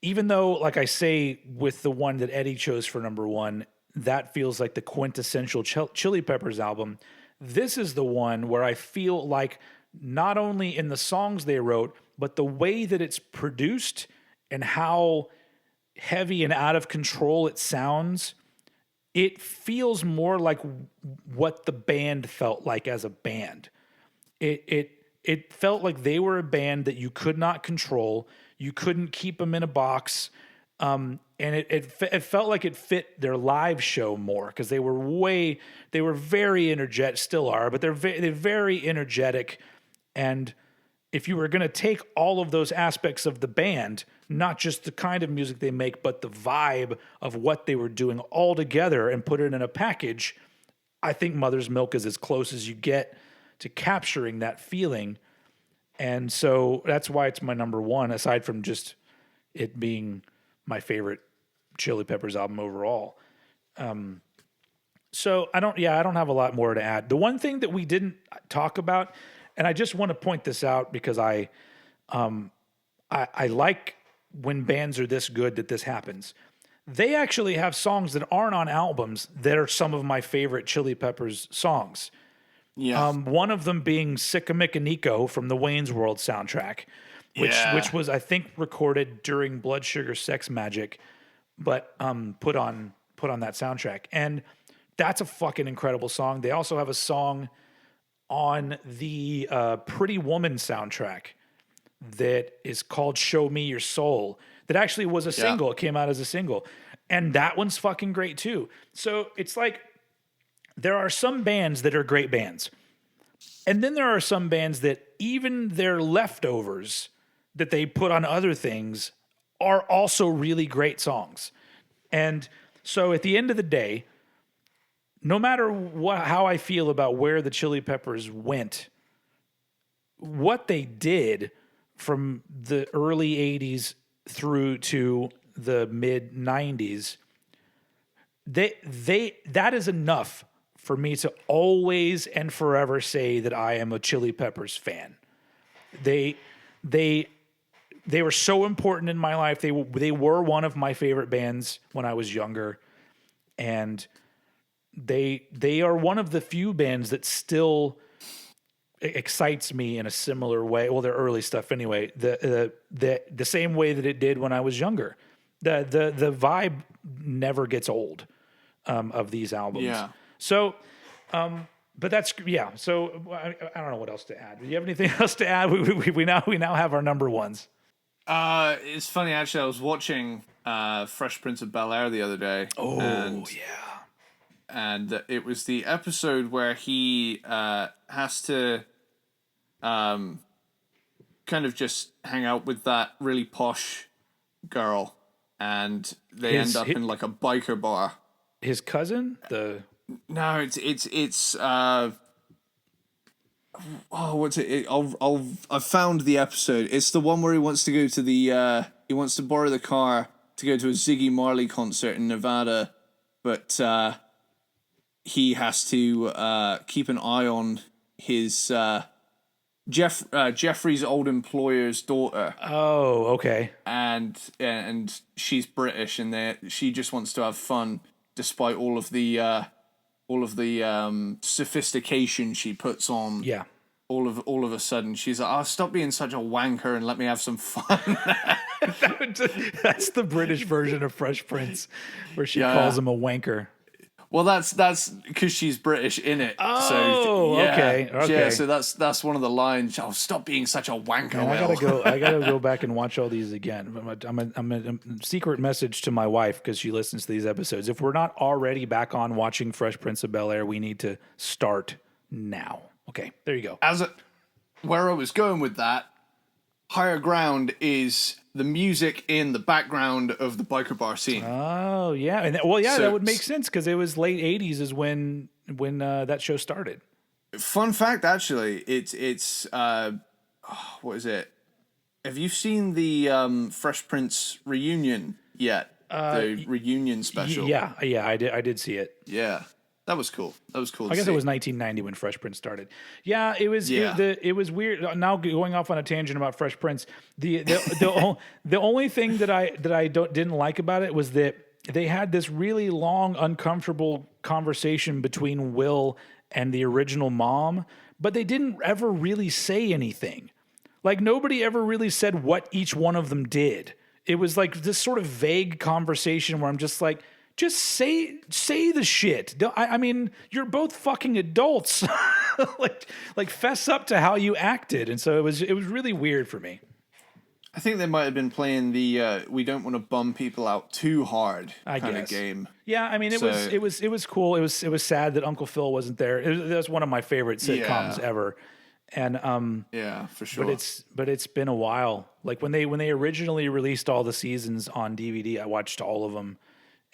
even though, like I say, with the one that Eddie chose for number one, that feels like the quintessential Chili Peppers album. This is the one where I feel like not only in the songs they wrote, but the way that it's produced and how heavy and out of control it sounds, it feels more like what the band felt like as a band. It felt like they were a band that you could not control. You couldn't keep them in a box. And it felt like it fit their live show more because they were very energetic, still are, but they're very energetic. And if you were going to take all of those aspects of the band, not just the kind of music they make, but the vibe of what they were doing all together and put it in a package, I think Mother's Milk is as close as you get to capturing that feeling. And so that's why it's my number one, aside from just it being my favorite Chili Peppers album overall. So I don't have a lot more to add. The one thing that we didn't talk about, and I just want to point this out because I like when bands are this good that this happens. They actually have songs that aren't on albums that are some of my favorite Chili Peppers songs. Yeah. One of them being Sicka Micka Nico from the Wayne's World soundtrack, which was, I think, recorded during Blood Sugar Sex Magic, but put on that soundtrack. And that's a fucking incredible song. They also have a song on the Pretty Woman soundtrack that is called Show Me Your Soul that actually was a single. It came out as a single. And that one's fucking great too. So it's like there are some bands that are great bands. And then there are some bands that even their leftovers that they put on other things are also really great songs. And so at the end of the day, no matter how I feel about where the Chili Peppers went, what they did from the early 80s through to the mid 90s, that is enough for me to always and forever say that I am a Chili Peppers fan. They were so important in my life. They were one of my favorite bands when I was younger, and they are one of the few bands that still excites me in a similar way. Well, their early stuff anyway, the same way that it did when I was younger. The vibe never gets old of these albums. Yeah. So, but that's So I don't know what else to add. Do you have anything else to add? We now have our number ones. It's funny actually. I was watching Fresh Prince of Bel-Air the other day. Oh and it was the episode where he has to kind of just hang out with that really posh girl, and they end up in like a biker bar. His cousin, No, it's what's it? I found the episode. It's the one where he wants to go to the he wants to borrow the car to go to a Ziggy Marley concert in Nevada, but he has to keep an eye on his Jeffrey's old employer's daughter. Oh, okay. And she's British, and she just wants to have fun despite all of the sophistication she puts on. Yeah. All of a sudden, she's like, "Oh, stop being such a wanker and let me have some fun." That's the British version of Fresh Prince, where she calls him a wanker. Well, that's because she's British in it. Oh, so, yeah. Okay. Yeah, so that's one of the lines. Oh, stop being such a wanker. Man, I gotta go back and watch all these again. I'm a secret message to my wife, because she listens to these episodes. If we're not already back on watching Fresh Prince of Bel-Air, we need to start now. Okay, there you go. Where I was going with that, Higher Ground is the music in the background of the biker bar scene. Oh yeah, and that would make sense, because it was late '80s is when that show started. Fun fact, actually, it's what is it? Have you seen the Fresh Prince reunion yet? The reunion special. Yeah, I did see it. Yeah. That was cool. I guess it was 1990 when Fresh Prince started. Yeah, it was. Yeah. It was weird. Now going off on a tangent about Fresh Prince, the only thing that I didn't like about it was that they had this really long, uncomfortable conversation between Will and the original mom, but they didn't ever really say anything. Like, nobody ever really said what each one of them did. It was like this sort of vague conversation where I'm just like, just say the shit. I mean, you're both fucking adults. like fess up to how you acted. And so it was really weird for me. I think they might have been playing the we don't want to bum people out too hard kind of game. Yeah, I mean, it was cool. It was sad that Uncle Phil wasn't there. That was one of my favorite sitcoms ever. And yeah, for sure. But it's been a while. Like when they originally released all the seasons on DVD, I watched all of them.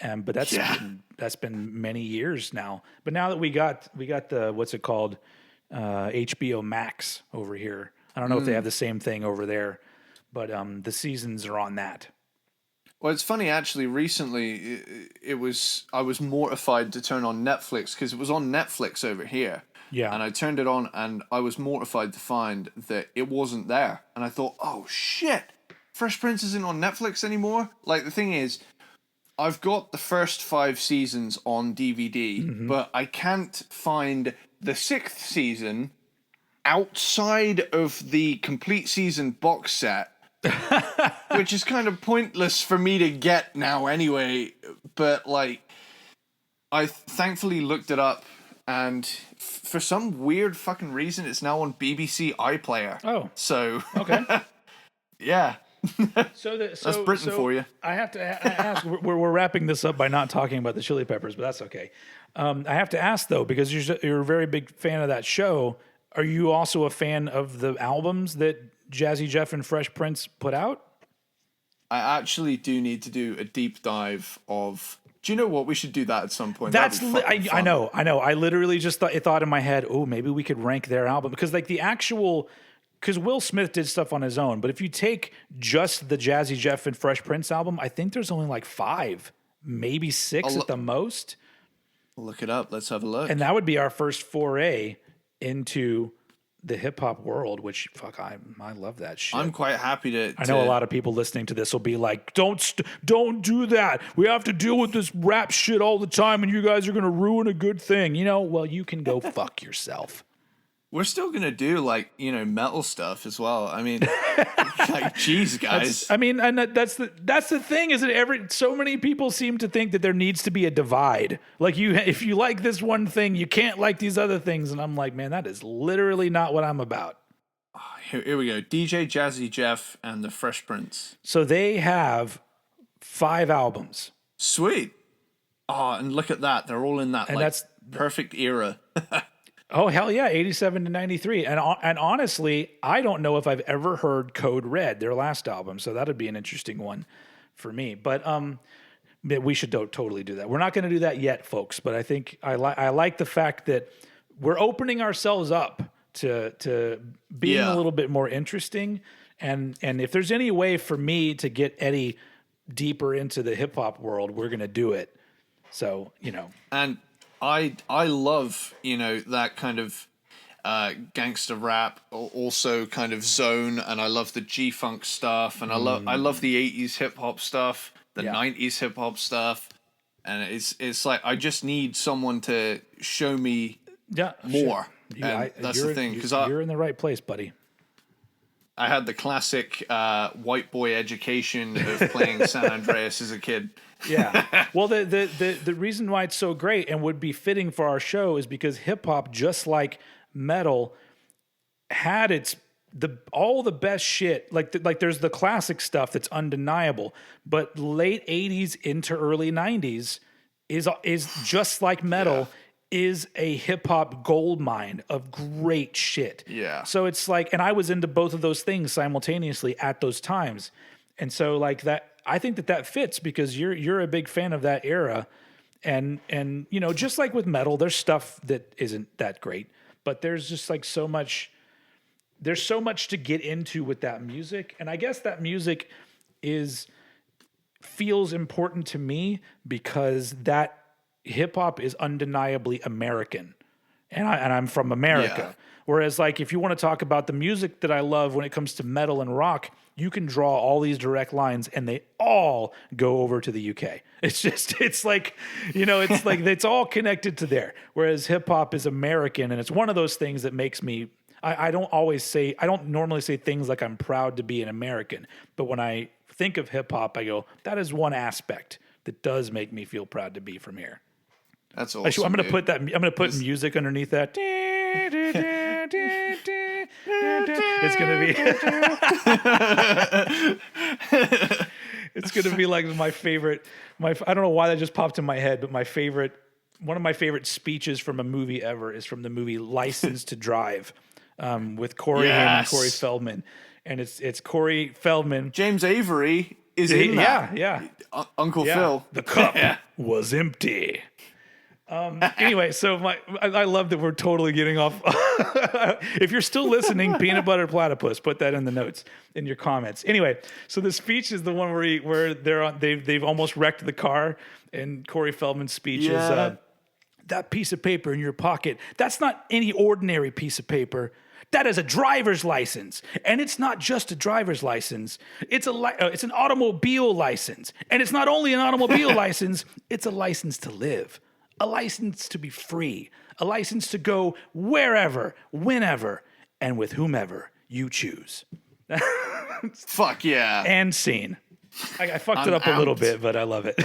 But that's been many years now. But now that we got the what's it called, HBO Max over here. I don't know if they have the same thing over there, but the seasons are on that. Well, it's funny actually. Recently, I was mortified to turn on Netflix because it was on Netflix over here. Yeah. And I turned it on, and I was mortified to find that it wasn't there. And I thought, oh shit, Fresh Prince isn't on Netflix anymore. Like, the thing is, I've got the first 5 seasons on DVD, but I can't find the 6th season outside of the complete season box set, which is kind of pointless for me to get now anyway. But, like, I thankfully looked it up, and for some weird fucking reason, it's now on BBC iPlayer. Oh. So, okay. Yeah. That's Britain for you. I have to ask. We're wrapping this up by not talking about the Chili Peppers, but that's okay. I have to ask though, because you're a very big fan of that show. Are you also a fan of the albums that Jazzy Jeff and Fresh Prince put out? I actually do need to do a deep dive of. Do you know what? We should do that at some point. I know. I literally just thought in my head, oh, maybe we could rank their album, because like the actual. Because Will Smith did stuff on his own, but if you take just the Jazzy Jeff and Fresh Prince album, I think there's only like 5, maybe 6 at the most. Look it up. Let's have a look. And that would be our first foray into the hip hop world, which I love that shit. I'm quite happy to. I know a lot of people listening to this will be like, don't do that. We have to deal with this rap shit all the time, and you guys are going to ruin a good thing. Well, you can go fuck yourself. we're still gonna do like, you know, metal stuff as well. I mean, like, geez, guys. That's the thing is that so many people seem to think that there needs to be a divide. Like if you like this one thing, you can't like these other things. And I'm like, man, that is literally not what I'm about. Here we go. DJ Jazzy Jeff and the Fresh Prince. So they have 5 albums. Sweet. Oh, and look at that. They're all in that, and like, that's perfect era. Oh, hell yeah, 87 to 93. And honestly, I don't know if I've ever heard Code Red, their last album, so that'd be an interesting one for me. But we should totally do that. We're not going to do that yet, folks, but I think I like the fact that we're opening ourselves up to being a little bit more interesting. And if there's any way for me to get Eddie deeper into the hip-hop world, we're going to do it. So, you know. And I love, you know, that kind of gangster rap, also kind of zone, and I love the G-funk stuff, and I love the 80s hip hop stuff, the 90s hip hop stuff, and it's like I just need someone to show me more. That's the thing, because you're in the right place, buddy. I had the classic white boy education of playing San Andreas as a kid. Yeah. Well, the reason why it's so great and would be fitting for our show is because hip hop, just like metal, had all the best shit. Like there's the classic stuff that's undeniable, but late 80s into early 90s is just like metal. Yeah. Is a hip hop gold mine of great shit. Yeah. So it's like, and I was into both of those things simultaneously at those times. And so like that, I think that fits because you're a big fan of that era. And, you know, just like with metal, there's stuff that isn't that great, but there's just like there's so much to get into with that music. And I guess that music feels important to me because that hip hop is undeniably American, and I'm from America. Yeah. Whereas, like, if you want to talk about the music that I love when it comes to metal and rock, you can draw all these direct lines, and they all go over to the UK. It's like, you know, it's like it's all connected to there. Whereas hip hop is American, and it's one of those things that makes me. I don't normally say things like I'm proud to be an American, but when I think of hip hop, I go, that is one aspect that does make me feel proud to be from here. That's awesome. I'm gonna put music underneath that. It's gonna be. It's gonna be like my favorite. I don't know why that just popped in my head, but one of my favorite speeches from a movie ever is from the movie License to Drive, with Corey Haim and Corey Feldman, and it's Corey Feldman. James Avery is in that. Yeah. Uncle Phil. The cup was empty. Anyway, so I love that we're totally getting off. If you're still listening, Peanut Butter Platypus, put that in the notes in your comments. Anyway, so the speech is the one where they've almost wrecked the car, and Corey Feldman's speech is that piece of paper in your pocket. That's not any ordinary piece of paper. That is a driver's license, and it's not just a driver's license. It's an automobile license, and it's not only an automobile license. It's a license to live. A license to be free, a license to go wherever, whenever, and with whomever you choose. Fuck yeah. And scene. I fucked it up a little bit, but I love it.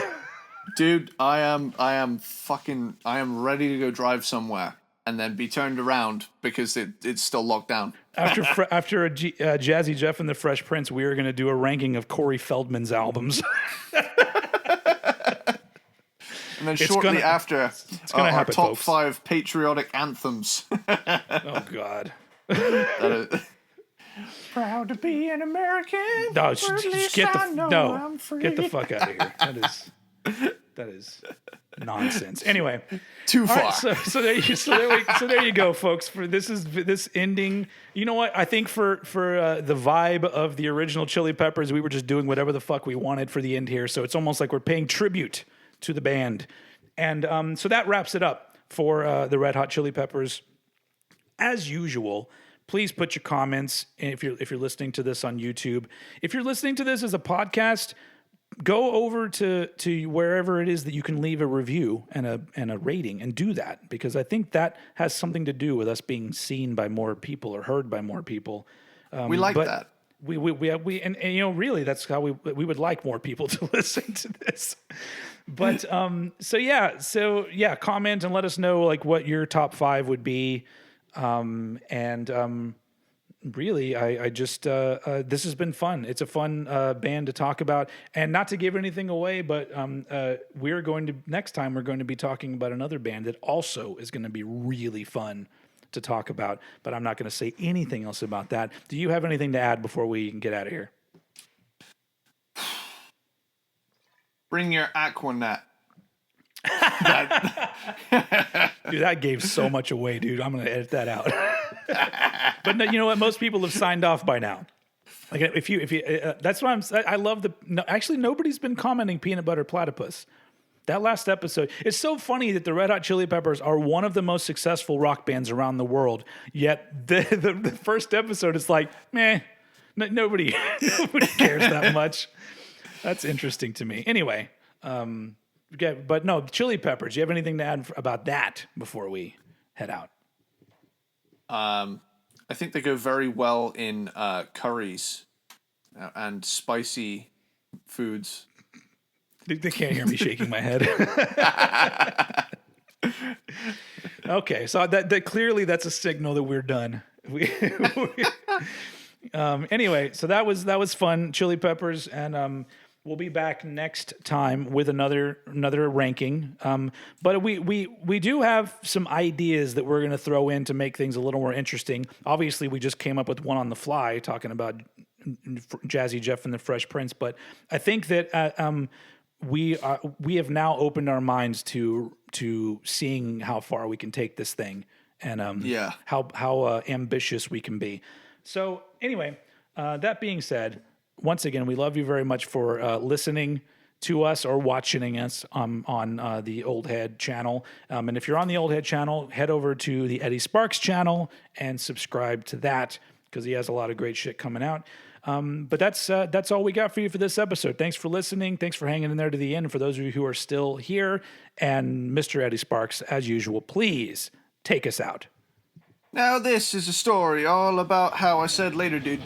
Dude, I am ready to go drive somewhere and then be turned around because it's still locked down. After Jazzy Jeff and the Fresh Prince, we are going to do a ranking of Corey Feldman's albums. And then shortly after, our happen, top folks. 5 patriotic anthems. Oh, God. Proud to be an American. No, just get the fuck out of here. That is nonsense. Anyway, too far. Right, so there you go, folks. For this ending. You know what? I think for the vibe of the original Chili Peppers, we were just doing whatever the fuck we wanted for the end here. So it's almost like we're paying tribute to the band. And so that wraps it up for the Red Hot Chili Peppers. As usual, please put your comments if you're listening to this on YouTube. If you're listening to this as a podcast, go over to wherever it is that you can leave a review and a rating, and do that, because I think that has something to do with us being seen by more people or heard by more people. We like that. And you know, really, that's how we would like more people to listen to this. But so yeah, comment and let us know like what your top 5 would be. Really, I just this has been fun. It's a fun band to talk about, and not to give anything away, but next time we're going to be talking about another band that also is going to be really fun to talk about. But I'm not going to say anything else about that. Do you have anything to add before we can get out of here? Bring your Aquanet. Dude, that gave so much away, dude. I'm going to edit that out. But no, you know what? Most people have signed off by now. Like if you, that's why I love actually nobody's been commenting peanut butter platypus. That last episode, it's so funny that the Red Hot Chili Peppers are one of the most successful rock bands around the world. Yet the first episode is like, meh, nobody cares that much. That's interesting to me. Anyway, okay, but no, Chili Peppers. Do you have anything to add about that before we head out? I think they go very well in curries and spicy foods. They can't hear me shaking my head. Okay, so that clearly that's a signal that we're done. Anyway, so that was fun, Chili Peppers, and we'll be back next time with another ranking. But we do have some ideas that we're going to throw in to make things a little more interesting. Obviously, we just came up with one on the fly talking about Jazzy Jeff and the Fresh Prince. But I think that we have now opened our minds to seeing how far we can take this thing, and how ambitious we can be. So anyway, that being said, once again, we love you very much for listening to us or watching us on the Old Head channel. And if you're on the Old Head channel, head over to the Eddie Sparxx channel and subscribe to that, because he has a lot of great shit coming out. But that's all we got for you for this episode. Thanks for listening. Thanks for hanging in there to the end. For those of you who are still here, and Mr. Eddie Sparxx, as usual, please take us out. Now this is a story all about how I said later, dude.